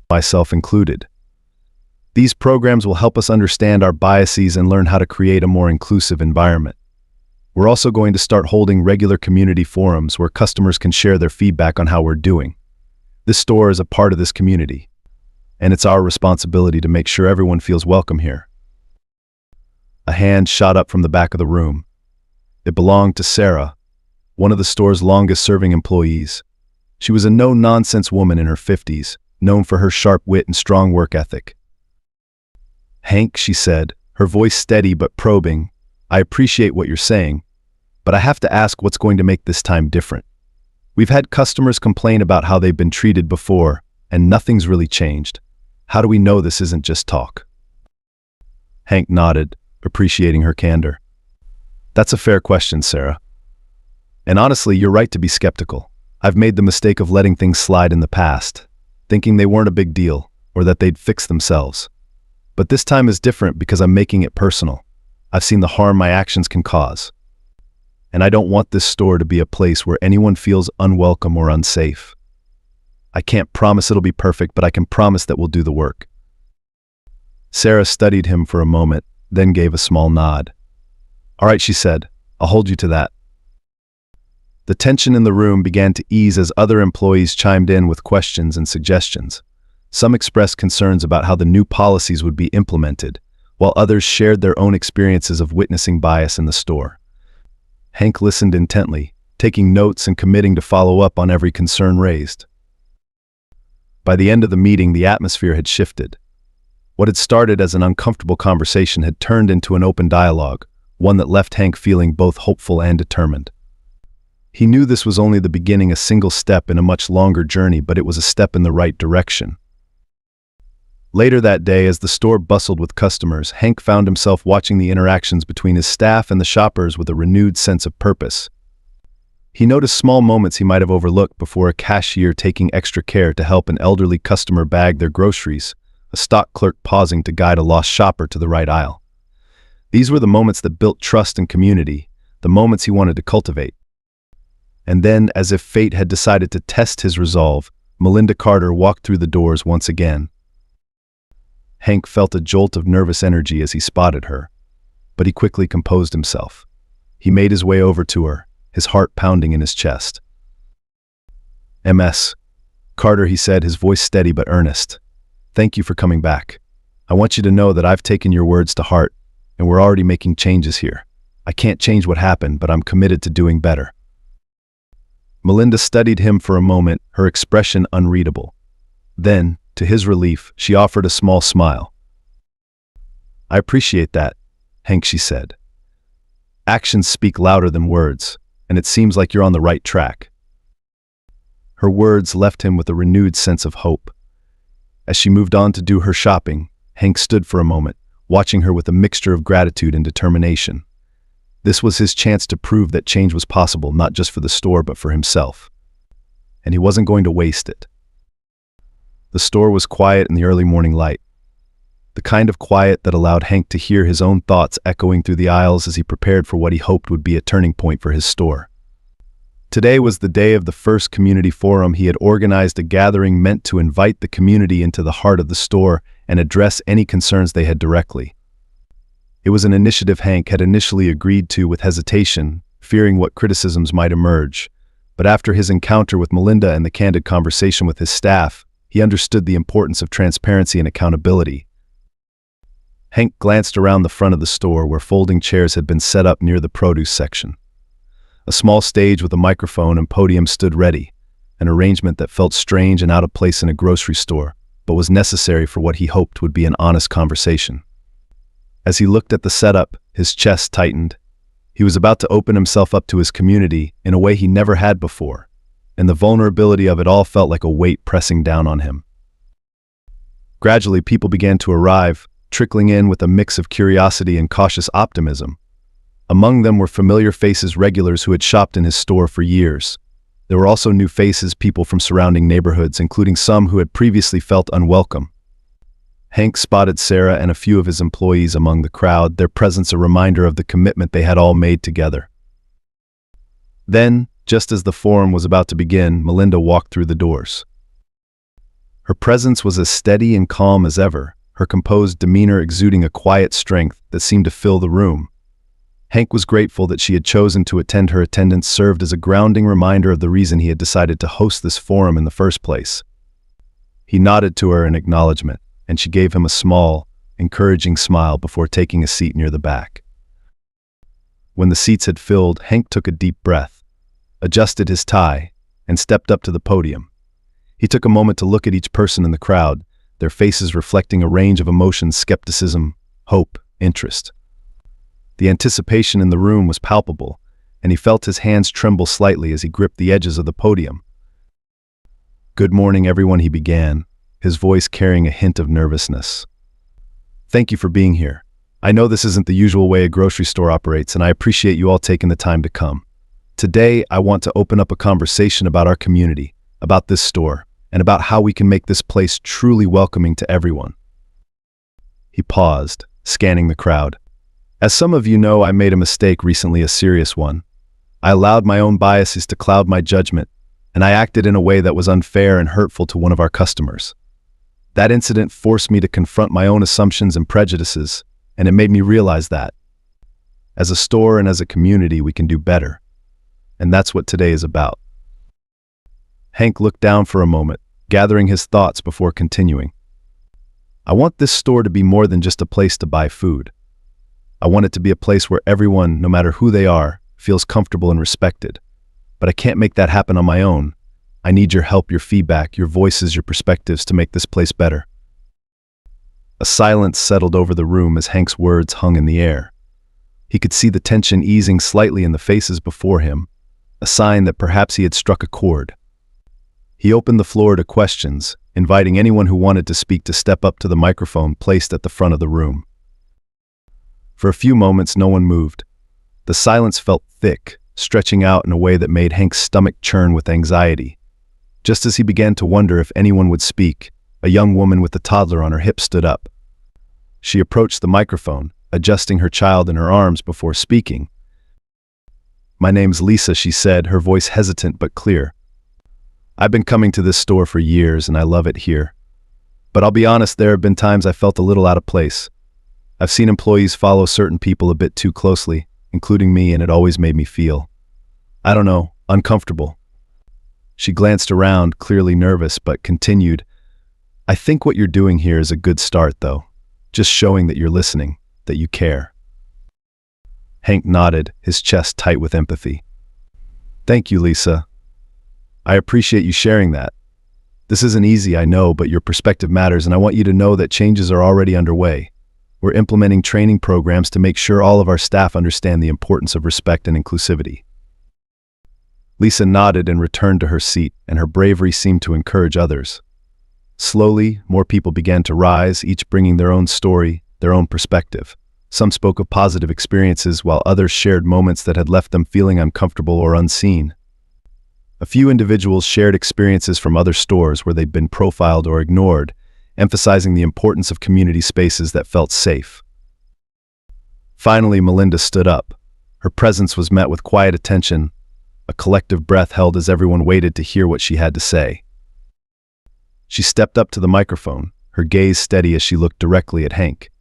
A: myself included. These programs will help us understand our biases and learn how to create a more inclusive environment. We're also going to start holding regular community forums where customers can share their feedback on how we're doing. This store is a part of this community, and it's our responsibility to make sure everyone feels welcome here." A hand shot up from the back of the room. It belonged to Sarah, one of the store's longest-serving employees. She was a no-nonsense woman in her 50s, known for her sharp wit and strong work ethic. "Hank," she said, her voice steady but probing, "I appreciate what you're saying, but I have to ask what's going to make this time different. We've had customers complain about how they've been treated before, and nothing's really changed. How do we know this isn't just talk?" Hank nodded, appreciating her candor. "That's a fair question, Sarah. And honestly, you're right to be skeptical. I've made the mistake of letting things slide in the past, thinking they weren't a big deal, or that they'd fix themselves. But this time is different because I'm making it personal. I've seen the harm my actions can cause. And I don't want this store to be a place where anyone feels unwelcome or unsafe. I can't promise it'll be perfect, but I can promise that we'll do the work." Sarah studied him for a moment, then gave a small nod. "All right," she said, "I'll hold you to that." The tension in the room began to ease as other employees chimed in with questions and suggestions. Some expressed concerns about how the new policies would be implemented, while others shared their own experiences of witnessing bias in the store. Hank listened intently, taking notes and committing to follow up on every concern raised. By the end of the meeting, the atmosphere had shifted. What had started as an uncomfortable conversation had turned into an open dialogue, one that left Hank feeling both hopeful and determined. He knew this was only the beginning, a single step in a much longer journey, but it was a step in the right direction. Later that day, as the store bustled with customers, Hank found himself watching the interactions between his staff and the shoppers with a renewed sense of purpose. He noticed small moments he might have overlooked before: a cashier taking extra care to help an elderly customer bag their groceries, a stock clerk pausing to guide a lost shopper to the right aisle. These were the moments that built trust and community, the moments he wanted to cultivate. And then, as if fate had decided to test his resolve, Melinda Carter walked through the doors once again. Hank felt a jolt of nervous energy as he spotted her, but he quickly composed himself. He made his way over to her, his heart pounding in his chest. "Ms. Carter," he said, his voice steady but earnest. "Thank you for coming back. I want you to know that I've taken your words to heart, and we're already making changes here. I can't change what happened, but I'm committed to doing better." Melinda studied him for a moment, her expression unreadable. Then, to his relief, she offered a small smile. "I appreciate that, Hank," she said. "Actions speak louder than words, and it seems like you're on the right track." Her words left him with a renewed sense of hope. As she moved on to do her shopping, Hank stood for a moment, watching her with a mixture of gratitude and determination. This was his chance to prove that change was possible, not just for the store but for himself. And he wasn't going to waste it. The store was quiet in the early morning light. The kind of quiet that allowed Hank to hear his own thoughts echoing through the aisles as he prepared for what he hoped would be a turning point for his store. Today was the day of the first community forum. He had organized a gathering meant to invite the community into the heart of the store and address any concerns they had directly. It was an initiative Hank had initially agreed to with hesitation, fearing what criticisms might emerge. But after his encounter with Melinda and the candid conversation with his staff, he understood the importance of transparency and accountability. Hank glanced around the front of the store where folding chairs had been set up near the produce section. A small stage with a microphone and podium stood ready, an arrangement that felt strange and out of place in a grocery store, but was necessary for what he hoped would be an honest conversation. As he looked at the setup, his chest tightened. He was about to open himself up to his community in a way he never had before, and the vulnerability of it all felt like a weight pressing down on him. Gradually, people began to arrive, trickling in with a mix of curiosity and cautious optimism. Among them were familiar faces, regulars who had shopped in his store for years. There were also new faces, people from surrounding neighborhoods, including some who had previously felt unwelcome. Hank spotted Sarah and a few of his employees among the crowd, their presence a reminder of the commitment they had all made together. Then, just as the forum was about to begin, Melinda walked through the doors. Her presence was as steady and calm as ever, her composed demeanor exuding a quiet strength that seemed to fill the room. Hank was grateful that she had chosen to attend. Her attendance served as a grounding reminder of the reason he had decided to host this forum in the first place. He nodded to her in acknowledgement, and she gave him a small, encouraging smile before taking a seat near the back. When the seats had filled, Hank took a deep breath, adjusted his tie, and stepped up to the podium. He took a moment to look at each person in the crowd, their faces reflecting a range of emotions: skepticism, hope, interest. The anticipation in the room was palpable, and he felt his hands tremble slightly as he gripped the edges of the podium. "Good morning, everyone," he began, his voice carrying a hint of nervousness. "Thank you for being here. I know this isn't the usual way a grocery store operates, and I appreciate you all taking the time to come. Today, I want to open up a conversation about our community, about this store, and about how we can make this place truly welcoming to everyone." He paused, scanning the crowd. "As some of you know, I made a mistake recently, a serious one. I allowed my own biases to cloud my judgment, and I acted in a way that was unfair and hurtful to one of our customers. That incident forced me to confront my own assumptions and prejudices, and it made me realize that, as a store and as a community, we can do better. And that's what today is about." Hank looked down for a moment, gathering his thoughts before continuing. "I want this store to be more than just a place to buy food. I want it to be a place where everyone, no matter who they are, feels comfortable and respected. But I can't make that happen on my own. I need your help, your feedback, your voices, your perspectives to make this place better." A silence settled over the room as Hank's words hung in the air. He could see the tension easing slightly in the faces before him, a sign that perhaps he had struck a chord. He opened the floor to questions, inviting anyone who wanted to speak to step up to the microphone placed at the front of the room. For a few moments, no one moved. The silence felt thick, stretching out in a way that made Hank's stomach churn with anxiety. Just as he began to wonder if anyone would speak, a young woman with a toddler on her hip stood up. She approached the microphone, adjusting her child in her arms before speaking. "My name's Lisa," she said, her voice hesitant but clear. "I've been coming to this store for years and I love it here. But I'll be honest, there have been times I felt a little out of place. I've seen employees follow certain people a bit too closely, including me, and it always made me feel, I don't know, uncomfortable." She glanced around, clearly nervous, but continued, "I think what you're doing here is a good start, though. Just showing that you're listening, that you care." Hank nodded, his chest tight with empathy. "Thank you, Lisa. I appreciate you sharing that. This isn't easy, I know, but your perspective matters, and I want you to know that changes are already underway. We're implementing training programs to make sure all of our staff understand the importance of respect and inclusivity." Lisa nodded and returned to her seat, and her bravery seemed to encourage others. Slowly, more people began to rise, each bringing their own story, their own perspective. Some spoke of positive experiences, while others shared moments that had left them feeling uncomfortable or unseen. A few individuals shared experiences from other stores where they'd been profiled or ignored, emphasizing the importance of community spaces that felt safe. Finally, Melinda stood up. Her presence was met with quiet attention, a collective breath held as everyone waited to hear what she had to say. She stepped up to the microphone, her gaze steady as she looked directly at Hank.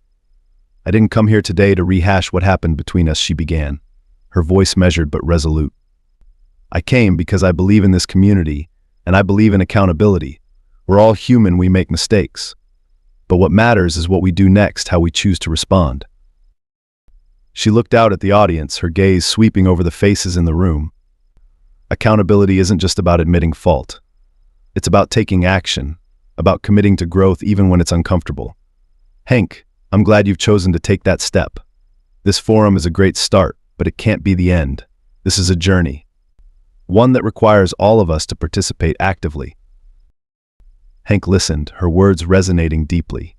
A: "I didn't come here today to rehash what happened between us," she began, her voice measured but resolute. "I came because I believe in this community, and I believe in accountability. We're all human, we make mistakes. But what matters is what we do next, how we choose to respond." She looked out at the audience, her gaze sweeping over the faces in the room. Accountability isn't just about admitting fault. It's about taking action, about committing to growth even when it's uncomfortable. "Hank, I'm glad you've chosen to take that step. This forum is a great start, but it can't be the end. This is a journey, one that requires all of us to participate actively." Hank listened, her words resonating deeply.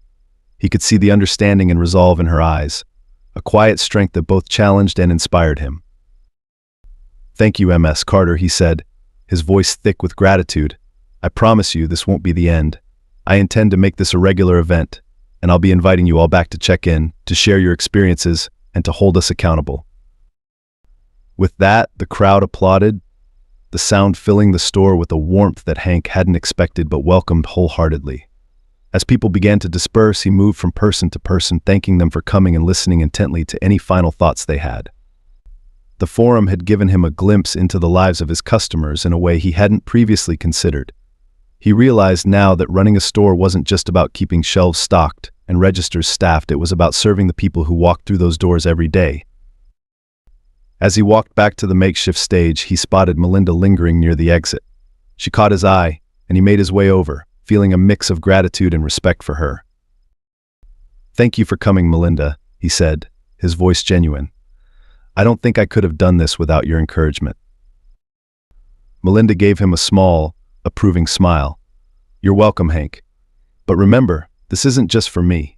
A: He could see the understanding and resolve in her eyes, a quiet strength that both challenged and inspired him. "Thank you, Ms. Carter," he said, his voice thick with gratitude. "I promise you this won't be the end. I intend to make this a regular event, and I'll be inviting you all back to check in, to share your experiences, and to hold us accountable." With that, the crowd applauded, the sound filling the store with a warmth that Hank hadn't expected but welcomed wholeheartedly. As people began to disperse, he moved from person to person, thanking them for coming and listening intently to any final thoughts they had. The forum had given him a glimpse into the lives of his customers in a way he hadn't previously considered. He realized now that running a store wasn't just about keeping shelves stocked and registers staffed, it was about serving the people who walked through those doors every day. As he walked back to the makeshift stage, he spotted Melinda lingering near the exit. She caught his eye, and he made his way over, feeling a mix of gratitude and respect for her. "Thank you for coming, Melinda," he said, his voice genuine. "I don't think I could have done this without your encouragement." Melinda gave him a small, approving smile. "You're welcome, Hank. But remember, this isn't just for me.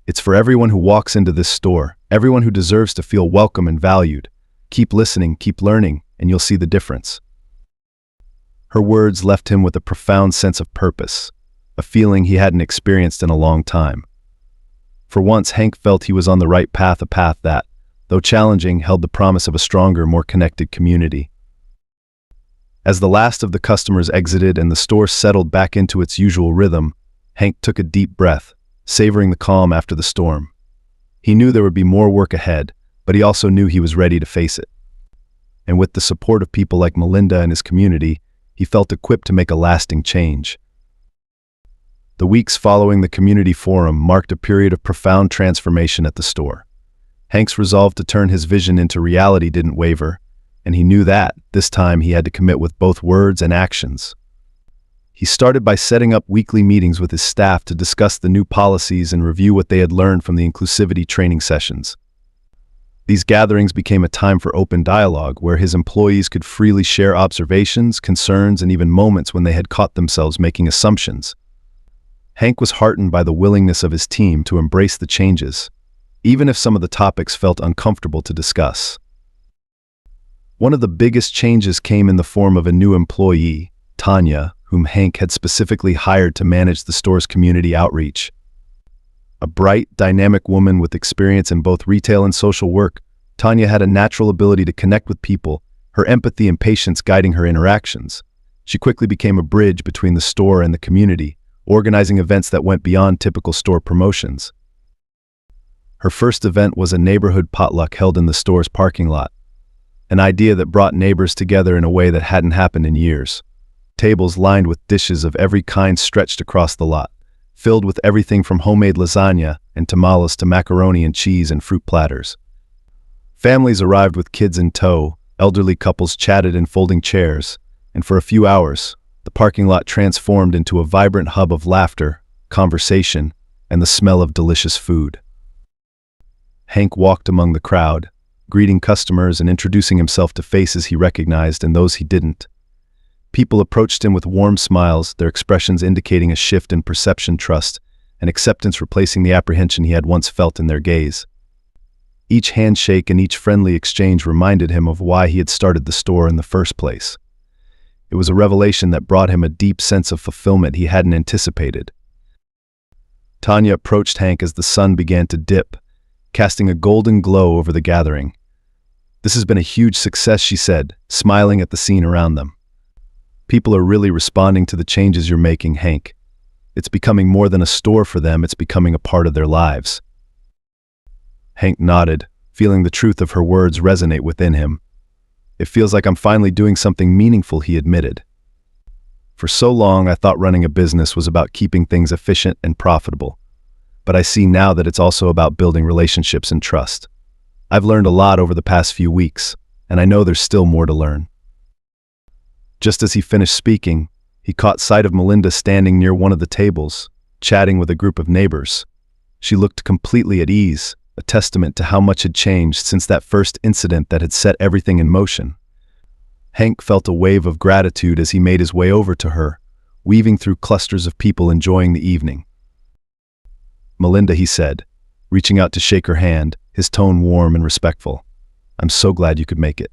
A: It's for everyone who walks into this store, everyone who deserves to feel welcome and valued. Keep listening, keep learning, and you'll see the difference." Her words left him with a profound sense of purpose, a feeling he hadn't experienced in a long time. For once, Hank felt he was on the right path, a path that, though challenging, held the promise of a stronger, more connected community. As the last of the customers exited and the store settled back into its usual rhythm, Hank took a deep breath, savoring the calm after the storm. He knew there would be more work ahead, but he also knew he was ready to face it. And with the support of people like Melinda and his community, he felt equipped to make a lasting change. The weeks following the community forum marked a period of profound transformation at the store. Hank's resolve to turn his vision into reality didn't waver, and he knew that, this time, he had to commit with both words and actions. He started by setting up weekly meetings with his staff to discuss the new policies and review what they had learned from the inclusivity training sessions. These gatherings became a time for open dialogue, where his employees could freely share observations, concerns, and even moments when they had caught themselves making assumptions. Hank was heartened by the willingness of his team to embrace the changes, even if some of the topics felt uncomfortable to discuss. One of the biggest changes came in the form of a new employee, Tanya, whom Hank had specifically hired to manage the store's community outreach. A bright, dynamic woman with experience in both retail and social work, Tanya had a natural ability to connect with people, her empathy and patience guiding her interactions. She quickly became a bridge between the store and the community, organizing events that went beyond typical store promotions. Her first event was a neighborhood potluck held in the store's parking lot, an idea that brought neighbors together in a way that hadn't happened in years. Tables lined with dishes of every kind stretched across the lot, filled with everything from homemade lasagna and tamales to macaroni and cheese and fruit platters. Families arrived with kids in tow, elderly couples chatted in folding chairs, and for a few hours, the parking lot transformed into a vibrant hub of laughter, conversation, and the smell of delicious food. Hank walked among the crowd, greeting customers and introducing himself to faces he recognized and those he didn't. People approached him with warm smiles, their expressions indicating a shift in perception, trust, and acceptance replacing the apprehension he had once felt in their gaze. Each handshake and each friendly exchange reminded him of why he had started the store in the first place. It was a revelation that brought him a deep sense of fulfillment he hadn't anticipated. Tanya approached Hank as the sun began to dip, casting a golden glow over the gathering. "This has been a huge success," she said, smiling at the scene around them. "People are really responding to the changes you're making, Hank. It's becoming more than a store for them, it's becoming a part of their lives." Hank nodded, feeling the truth of her words resonate within him. "It feels like I'm finally doing something meaningful," he admitted. "For so long, I thought running a business was about keeping things efficient and profitable. But I see now that it's also about building relationships and trust. I've learned a lot over the past few weeks, and I know there's still more to learn." Just as he finished speaking, he caught sight of Melinda standing near one of the tables, chatting with a group of neighbors. She looked completely at ease, a testament to how much had changed since that first incident that had set everything in motion. Hank felt a wave of gratitude as he made his way over to her, weaving through clusters of people enjoying the evening. "Melinda," he said, reaching out to shake her hand, his tone warm and respectful. "I'm so glad you could make it."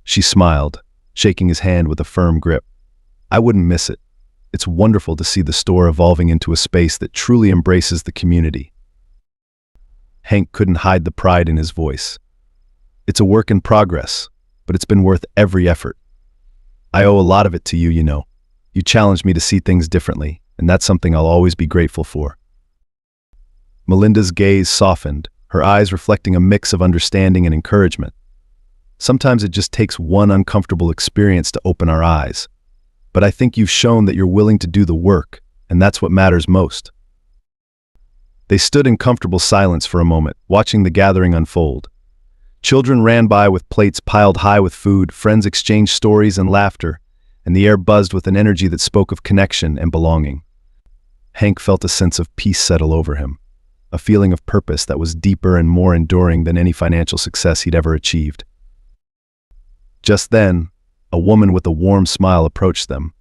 A: She smiled, shaking his hand with a firm grip. "I wouldn't miss it. It's wonderful to see the store evolving into a space that truly embraces the community." Hank couldn't hide the pride in his voice. "It's a work in progress, but it's been worth every effort. I owe a lot of it to you, you know. You challenged me to see things differently, and that's something I'll always be grateful for." Melinda's gaze softened, her eyes reflecting a mix of understanding and encouragement. "Sometimes it just takes one uncomfortable experience to open our eyes. But I think you've shown that you're willing to do the work, and that's what matters most." They stood in comfortable silence for a moment, watching the gathering unfold. Children ran by with plates piled high with food, friends exchanged stories and laughter, and the air buzzed with an energy that spoke of connection and belonging. Hank felt a sense of peace settle over him, a feeling of purpose that was deeper and more enduring than any financial success he'd ever achieved. Just then, a woman with a warm smile approached them.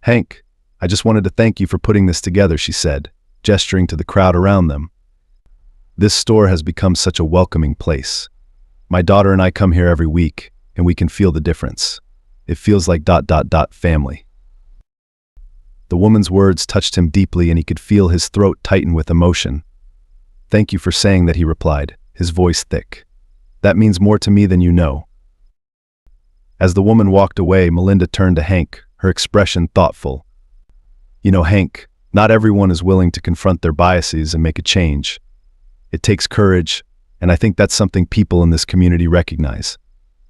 A: "Hank, I just wanted to thank you for putting this together," she said, gesturing to the crowd around them. "This store has become such a welcoming place. My daughter and I come here every week, and we can feel the difference. It feels like ... family." The woman's words touched him deeply, and he could feel his throat tighten with emotion. "Thank you for saying that," he replied, his voice thick. "That means more to me than you know." As the woman walked away, Melinda turned to Hank, her expression thoughtful. "You know, Hank, not everyone is willing to confront their biases and make a change. It takes courage, and I think that's something people in this community recognize.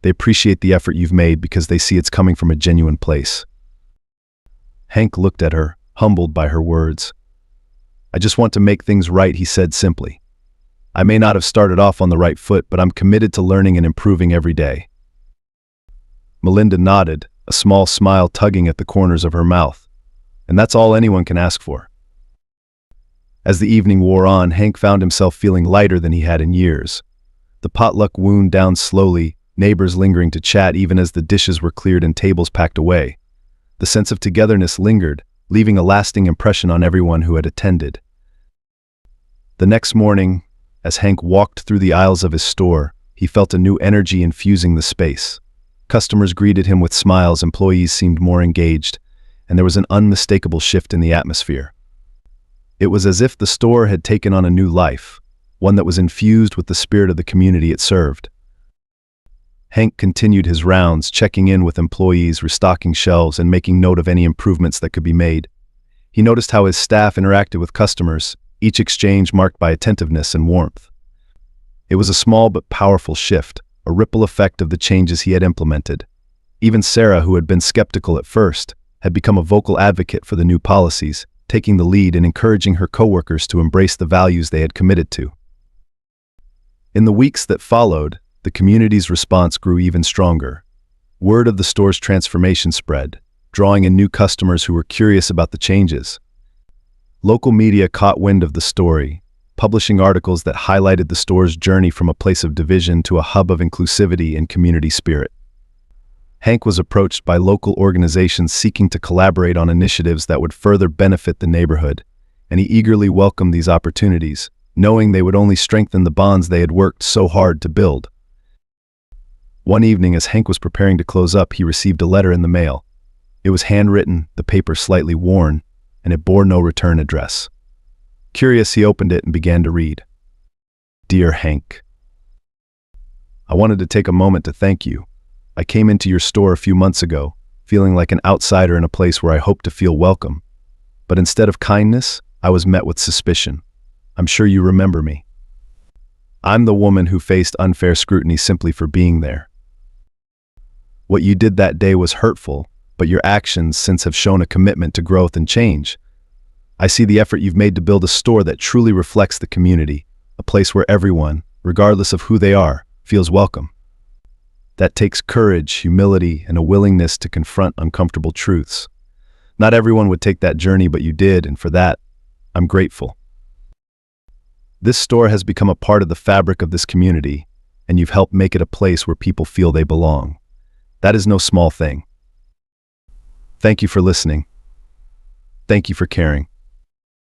A: They appreciate the effort you've made because they see it's coming from a genuine place." Hank looked at her, humbled by her words. "I just want to make things right," he said simply. "I may not have started off on the right foot, but I'm committed to learning and improving every day." Melinda nodded, a small smile tugging at the corners of her mouth. And that's all anyone can ask for. As the evening wore on, Hank found himself feeling lighter than he had in years. The potluck wound down slowly, neighbors lingering to chat even as the dishes were cleared and tables packed away. The sense of togetherness lingered, leaving a lasting impression on everyone who had attended. The next morning, as Hank walked through the aisles of his store, he felt a new energy infusing the space. Customers greeted him with smiles, employees seemed more engaged, and there was an unmistakable shift in the atmosphere. It was as if the store had taken on a new life, one that was infused with the spirit of the community it served. Hank continued his rounds, checking in with employees, restocking shelves, and making note of any improvements that could be made. He noticed how his staff interacted with customers, each exchange marked by attentiveness and warmth. It was a small but powerful shift, a ripple effect of the changes he had implemented. Even Sarah, who had been skeptical at first, had become a vocal advocate for the new policies, taking the lead and encouraging her coworkers to embrace the values they had committed to. In the weeks that followed, the community's response grew even stronger. Word of the store's transformation spread, drawing in new customers who were curious about the changes. Local media caught wind of the story, publishing articles that highlighted the store's journey from a place of division to a hub of inclusivity and community spirit. Hank was approached by local organizations seeking to collaborate on initiatives that would further benefit the neighborhood, and he eagerly welcomed these opportunities, knowing they would only strengthen the bonds they had worked so hard to build. One evening, as Hank was preparing to close up, he received a letter in the mail. It was handwritten, the paper slightly worn, and it bore no return address. Curious, he opened it and began to read. Dear Hank, I wanted to take a moment to thank you. I came into your store a few months ago, feeling like an outsider in a place where I hoped to feel welcome. But instead of kindness, I was met with suspicion. I'm sure you remember me. I'm the woman who faced unfair scrutiny simply for being there. What you did that day was hurtful, but your actions since have shown a commitment to growth and change. I see the effort you've made to build a store that truly reflects the community, a place where everyone, regardless of who they are, feels welcome. That takes courage, humility, and a willingness to confront uncomfortable truths. Not everyone would take that journey, but you did, and for that, I'm grateful. This store has become a part of the fabric of this community, and you've helped make it a place where people feel they belong. That is no small thing. Thank you for listening. Thank you for caring.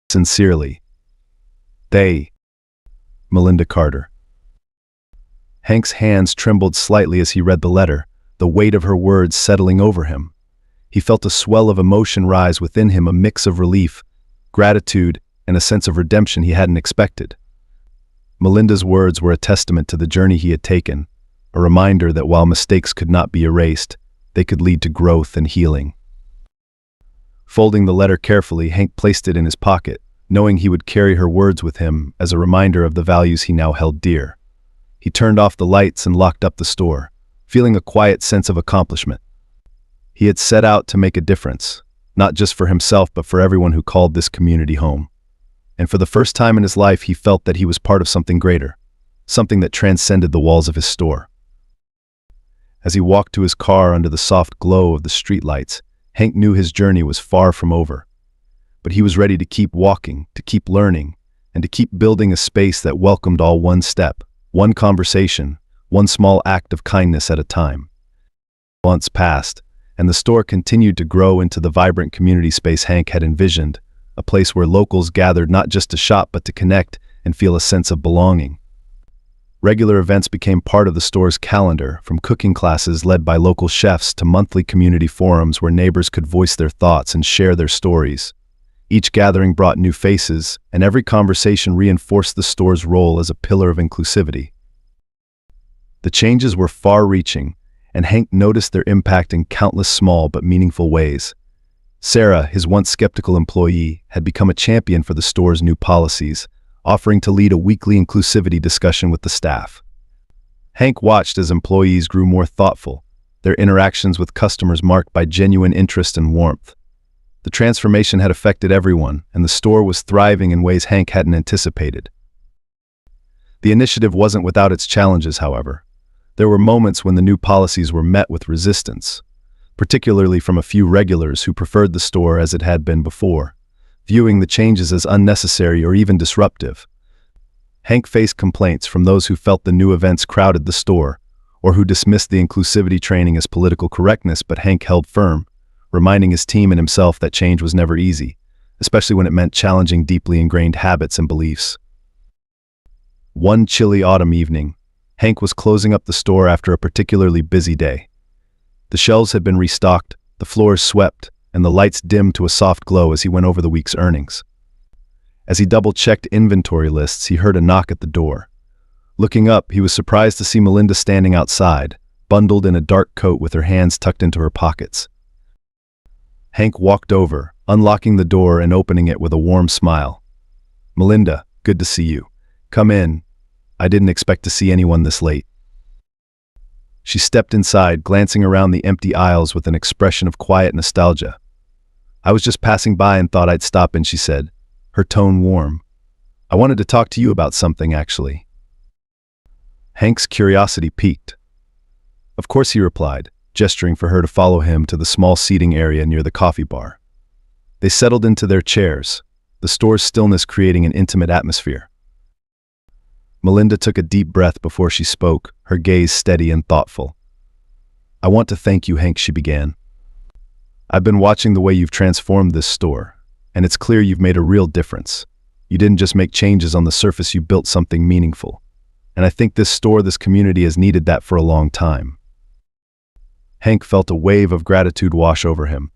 A: Sincerely, Melinda Carter. Hank's hands trembled slightly as he read the letter, the weight of her words settling over him. He felt a swell of emotion rise within him, a mix of relief, gratitude, and a sense of redemption he hadn't expected. Melinda's words were a testament to the journey he had taken, a reminder that while mistakes could not be erased, they could lead to growth and healing. Folding the letter carefully, Hank placed it in his pocket, knowing he would carry her words with him as a reminder of the values he now held dear. He turned off the lights and locked up the store, feeling a quiet sense of accomplishment. He had set out to make a difference, not just for himself but for everyone who called this community home. And for the first time in his life, he felt that he was part of something greater, something that transcended the walls of his store. As he walked to his car under the soft glow of the streetlights, Hank knew his journey was far from over. But he was ready to keep walking, to keep learning, and to keep building a space that welcomed all, one step, one conversation, one small act of kindness at a time. Months passed, and the store continued to grow into the vibrant community space Hank had envisioned, a place where locals gathered not just to shop but to connect and feel a sense of belonging. Regular events became part of the store's calendar, from cooking classes led by local chefs to monthly community forums where neighbors could voice their thoughts and share their stories. Each gathering brought new faces, and every conversation reinforced the store's role as a pillar of inclusivity. The changes were far-reaching, and Hank noticed their impact in countless small but meaningful ways. Sarah, his once skeptical employee, had become a champion for the store's new policies, offering to lead a weekly inclusivity discussion with the staff. Hank watched as employees grew more thoughtful, their interactions with customers marked by genuine interest and warmth. The transformation had affected everyone, and the store was thriving in ways Hank hadn't anticipated. The initiative wasn't without its challenges, however. There were moments when the new policies were met with resistance, particularly from a few regulars who preferred the store as it had been before, viewing the changes as unnecessary or even disruptive. Hank faced complaints from those who felt the new events crowded the store, or who dismissed the inclusivity training as political correctness, but Hank held firm, reminding his team and himself that change was never easy, especially when it meant challenging deeply ingrained habits and beliefs. One chilly autumn evening, Hank was closing up the store after a particularly busy day. The shelves had been restocked, the floors swept, and the lights dimmed to a soft glow as he went over the week's earnings. As he double-checked inventory lists, he heard a knock at the door. Looking up, he was surprised to see Melinda standing outside, bundled in a dark coat with her hands tucked into her pockets. Hank walked over, unlocking the door and opening it with a warm smile. "Melinda, good to see you. Come in. I didn't expect to see anyone this late." She stepped inside, glancing around the empty aisles with an expression of quiet nostalgia. "I was just passing by and thought I'd stop in," she said, her tone warm. "I wanted to talk to you about something, actually." Hank's curiosity piqued. "Of course," he replied, gesturing for her to follow him to the small seating area near the coffee bar. They settled into their chairs, the store's stillness creating an intimate atmosphere. Melinda took a deep breath before she spoke, her gaze steady and thoughtful. "I want to thank you, Hank," she began. "I've been watching the way you've transformed this store, and it's clear you've made a real difference. You didn't just make changes on the surface, you built something meaningful. And I think this store, this community has needed that for a long time." Hank felt a wave of gratitude wash over him.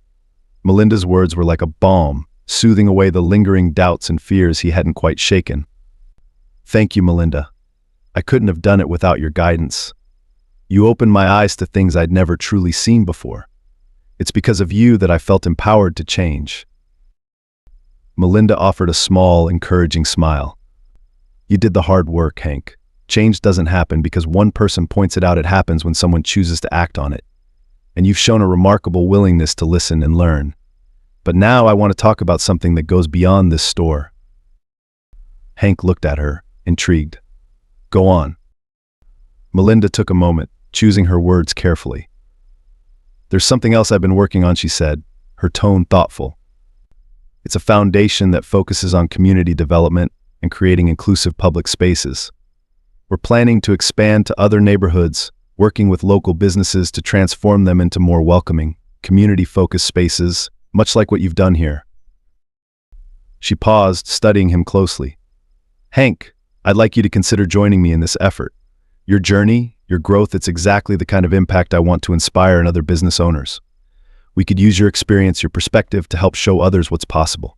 A: Melinda's words were like a balm, soothing away the lingering doubts and fears he hadn't quite shaken. "Thank you, Melinda. I couldn't have done it without your guidance. You opened my eyes to things I'd never truly seen before. It's because of you that I felt empowered to change." Melinda offered a small, encouraging smile. "You did the hard work, Hank. Change doesn't happen because one person points it out. It happens when someone chooses to act on it. And you've shown a remarkable willingness to listen and learn. But now I want to talk about something that goes beyond this store." Hank looked at her, intrigued. "Go on." Melinda took a moment, choosing her words carefully. "There's something else I've been working on," she said, her tone thoughtful. "It's a foundation that focuses on community development and creating inclusive public spaces. We're planning to expand to other neighborhoods, working with local businesses to transform them into more welcoming, community-focused spaces, much like what you've done here." She paused, studying him closely. "Hank, I'd like you to consider joining me in this effort. Your journey, your growth, it's exactly the kind of impact I want to inspire in other business owners. We could use your experience, your perspective to help show others what's possible."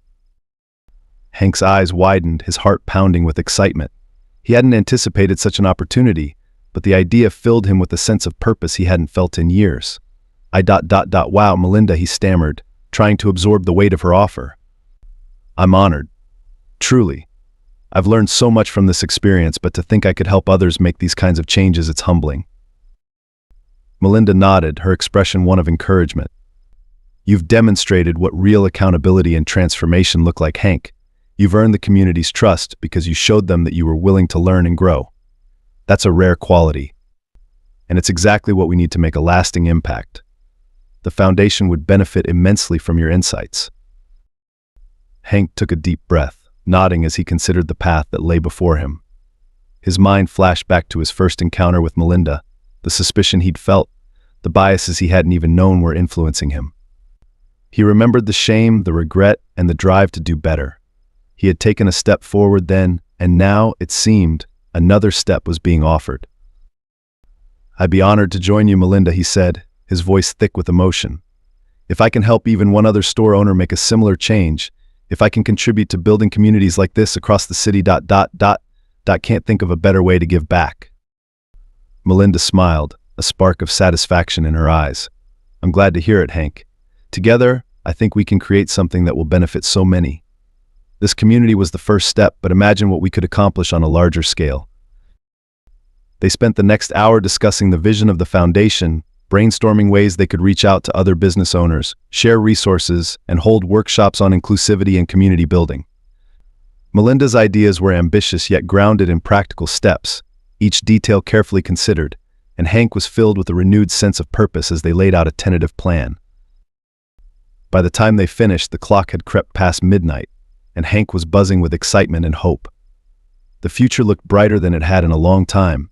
A: Hank's eyes widened, his heart pounding with excitement. He hadn't anticipated such an opportunity, but the idea filled him with a sense of purpose he hadn't felt in years. Wow, Melinda," he stammered, trying to absorb the weight of her offer. "I'm honored. Truly. I've learned so much from this experience, but to think I could help others make these kinds of changes, it's humbling." Melinda nodded, her expression one of encouragement. "You've demonstrated what real accountability and transformation look like, Hank. You've earned the community's trust because you showed them that you were willing to learn and grow. That's a rare quality. And it's exactly what we need to make a lasting impact. The foundation would benefit immensely from your insights." Hank took a deep breath, nodding as he considered the path that lay before him. His mind flashed back to his first encounter with Melinda, the suspicion he'd felt, the biases he hadn't even known were influencing him. He remembered the shame, the regret, and the drive to do better. He had taken a step forward then, and now, it seemed, another step was being offered. "I'd be honored to join you, Melinda," he said, his voice thick with emotion. "If I can help even one other store owner make a similar change, if I can contribute to building communities like this across the city, can't think of a better way to give back." Melinda smiled, a spark of satisfaction in her eyes. "I'm glad to hear it, Hank. Together, I think we can create something that will benefit so many. This community was the first step, but imagine what we could accomplish on a larger scale." They spent the next hour discussing the vision of the foundation, brainstorming ways they could reach out to other business owners, share resources, and hold workshops on inclusivity and community building. Melinda's ideas were ambitious yet grounded in practical steps, each detail carefully considered, and Hank was filled with a renewed sense of purpose as they laid out a tentative plan. By the time they finished, the clock had crept past midnight, and Hank was buzzing with excitement and hope. The future looked brighter than it had in a long time,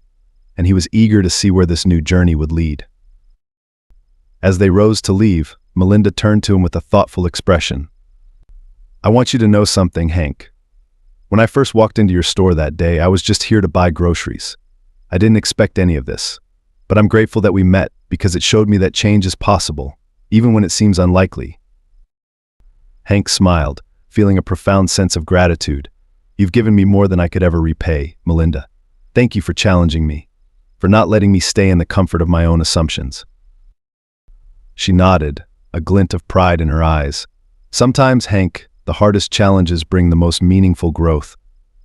A: and he was eager to see where this new journey would lead. As they rose to leave, Melinda turned to him with a thoughtful expression. "I want you to know something, Hank. When I first walked into your store that day, I was just here to buy groceries. I didn't expect any of this, but I'm grateful that we met because it showed me that change is possible, even when it seems unlikely." Hank smiled, feeling a profound sense of gratitude, You've given me more than I could ever repay, Melinda. Thank you for challenging me, for not letting me stay in the comfort of my own assumptions." She nodded, a glint of pride in her eyes. "Sometimes, Hank, the hardest challenges bring the most meaningful growth.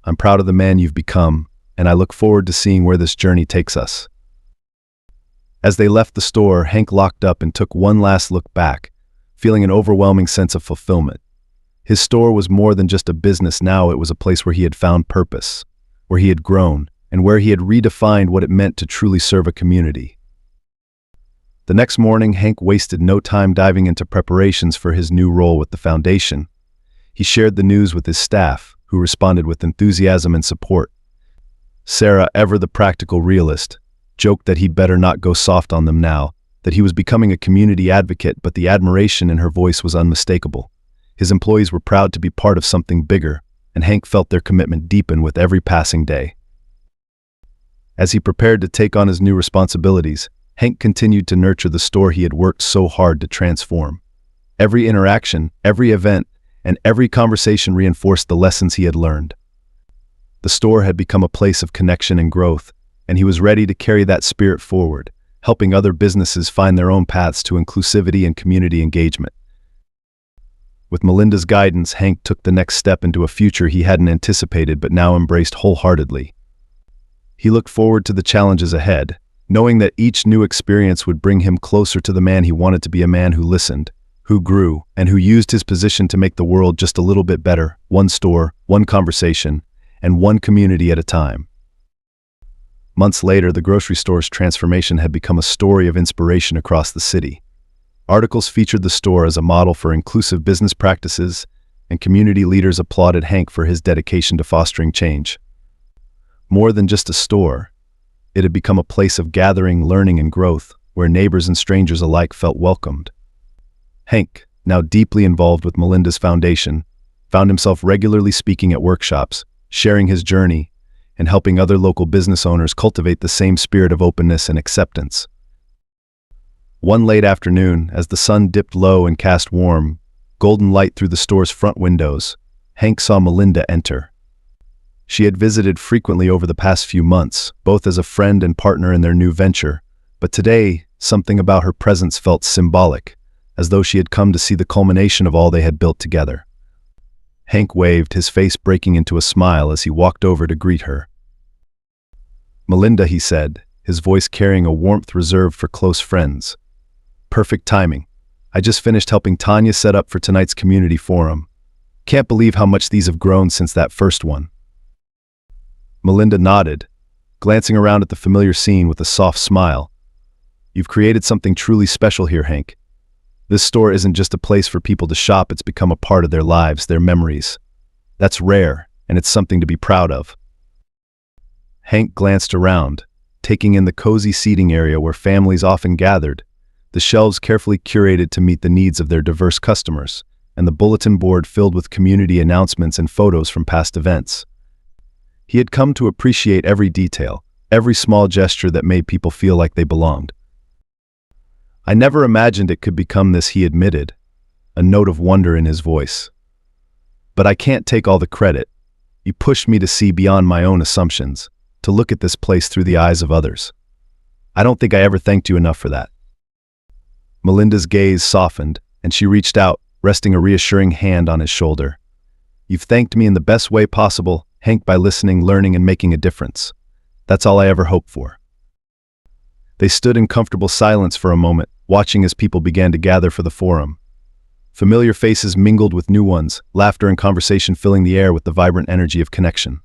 A: I'm proud of the man you've become, and I look forward to seeing where this journey takes us." As they left the store, Hank locked up and took one last look back, feeling an overwhelming sense of fulfillment. His store was more than just a business now. It was a place where he had found purpose, where he had grown, and where he had redefined what it meant to truly serve a community. The next morning, Hank wasted no time diving into preparations for his new role with the foundation. He shared the news with his staff, who responded with enthusiasm and support. Sarah, ever the practical realist, joked that he'd better not go soft on them now, that he was becoming a community advocate, but the admiration in her voice was unmistakable. His employees were proud to be part of something bigger, and Hank felt their commitment deepen with every passing day. As he prepared to take on his new responsibilities, Hank continued to nurture the store he had worked so hard to transform. Every interaction, every event, and every conversation reinforced the lessons he had learned. The store had become a place of connection and growth, and he was ready to carry that spirit forward, helping other businesses find their own paths to inclusivity and community engagement. With Melinda's guidance, Hank took the next step into a future he hadn't anticipated but now embraced wholeheartedly. He looked forward to the challenges ahead, knowing that each new experience would bring him closer to the man he wanted to be, a man who listened, who grew, and who used his position to make the world just a little bit better, one store, one conversation, and one community at a time. Months later, the grocery store's transformation had become a story of inspiration across the city. Articles featured the store as a model for inclusive business practices, and community leaders applauded Hank for his dedication to fostering change. More than just a store, it had become a place of gathering, learning, and growth, where neighbors and strangers alike felt welcomed. Hank, now deeply involved with Melinda's foundation, found himself regularly speaking at workshops, sharing his journey, and helping other local business owners cultivate the same spirit of openness and acceptance. One late afternoon, as the sun dipped low and cast warm, golden light through the store's front windows, Hank saw Melinda enter. She had visited frequently over the past few months, both as a friend and partner in their new venture, but today, something about her presence felt symbolic, as though she had come to see the culmination of all they had built together. Hank waved, his face breaking into a smile as he walked over to greet her. "Melinda," he said, his voice carrying a warmth reserved for close friends. "Perfect timing. I just finished helping Tanya set up for tonight's community forum. Can't believe how much these have grown since that first one." Melinda nodded, glancing around at the familiar scene with a soft smile. "You've created something truly special here, Hank. This store isn't just a place for people to shop, it's become a part of their lives, their memories. That's rare, and it's something to be proud of." Hank glanced around, taking in the cozy seating area where families often gathered, the shelves carefully curated to meet the needs of their diverse customers, and the bulletin board filled with community announcements and photos from past events. He had come to appreciate every detail, every small gesture that made people feel like they belonged. "I never imagined it could become this," he admitted, a note of wonder in his voice. "But I can't take all the credit. You pushed me to see beyond my own assumptions, to look at this place through the eyes of others. I don't think I ever thanked you enough for that." Melinda's gaze softened, and she reached out, resting a reassuring hand on his shoulder. "You've thanked me in the best way possible, Hank, by listening, learning, and making a difference. That's all I ever hoped for." They stood in comfortable silence for a moment, watching as people began to gather for the forum. Familiar faces mingled with new ones, laughter and conversation filling the air with the vibrant energy of connection.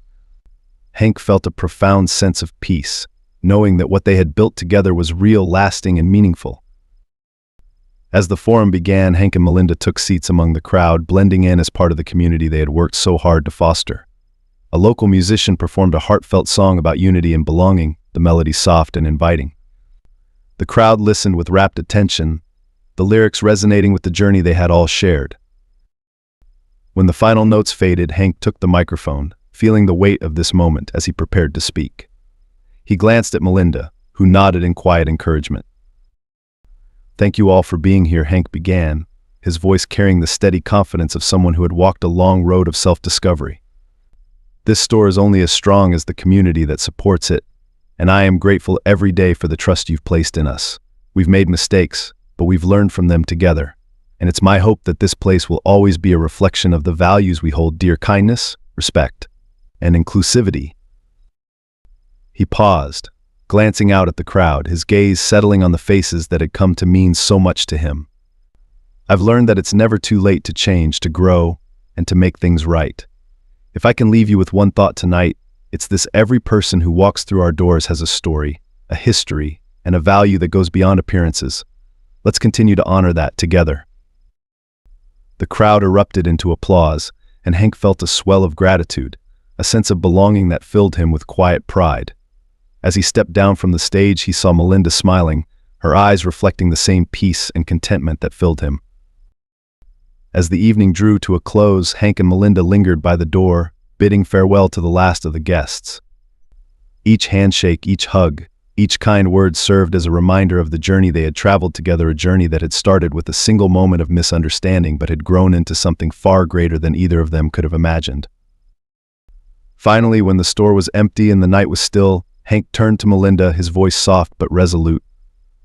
A: Hank felt a profound sense of peace, knowing that what they had built together was real, lasting, and meaningful. As the forum began, Hank and Melinda took seats among the crowd, blending in as part of the community they had worked so hard to foster. A local musician performed a heartfelt song about unity and belonging, the melody soft and inviting. The crowd listened with rapt attention, the lyrics resonating with the journey they had all shared. When the final notes faded, Hank took the microphone, feeling the weight of this moment as he prepared to speak. He glanced at Melinda, who nodded in quiet encouragement. "Thank you all for being here," Hank began, his voice carrying the steady confidence of someone who had walked a long road of self-discovery. This store is only as strong as the community that supports it, and I am grateful every day for the trust you've placed in us. We've made mistakes, but we've learned from them together, and it's my hope that this place will always be a reflection of the values we hold dear: kindness, respect, and inclusivity. He paused, glancing out at the crowd, his gaze settling on the faces that had come to mean so much to him. I've learned that it's never too late to change, to grow, and to make things right. If I can leave you with one thought tonight, it's this: every person who walks through our doors has a story, a history, and a value that goes beyond appearances. Let's continue to honor that together. The crowd erupted into applause, and Hank felt a swell of gratitude, a sense of belonging that filled him with quiet pride. As he stepped down from the stage, he saw Melinda smiling, her eyes reflecting the same peace and contentment that filled him. As the evening drew to a close, Hank and Melinda lingered by the door, bidding farewell to the last of the guests. Each handshake, each hug, each kind word served as a reminder of the journey they had traveled together, a journey that had started with a single moment of misunderstanding but had grown into something far greater than either of them could have imagined. Finally, when the store was empty and the night was still, Hank turned to Melinda, his voice soft but resolute.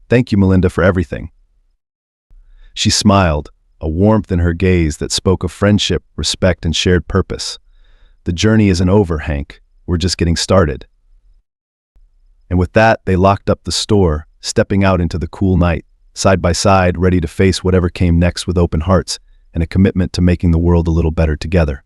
A: "Thank you, Melinda, for everything." She smiled, a warmth in her gaze that spoke of friendship, respect, and shared purpose. "The journey isn't over, Hank. We're just getting started." And with that, they locked up the store, stepping out into the cool night, side by side, ready to face whatever came next with open hearts and a commitment to making the world a little better together.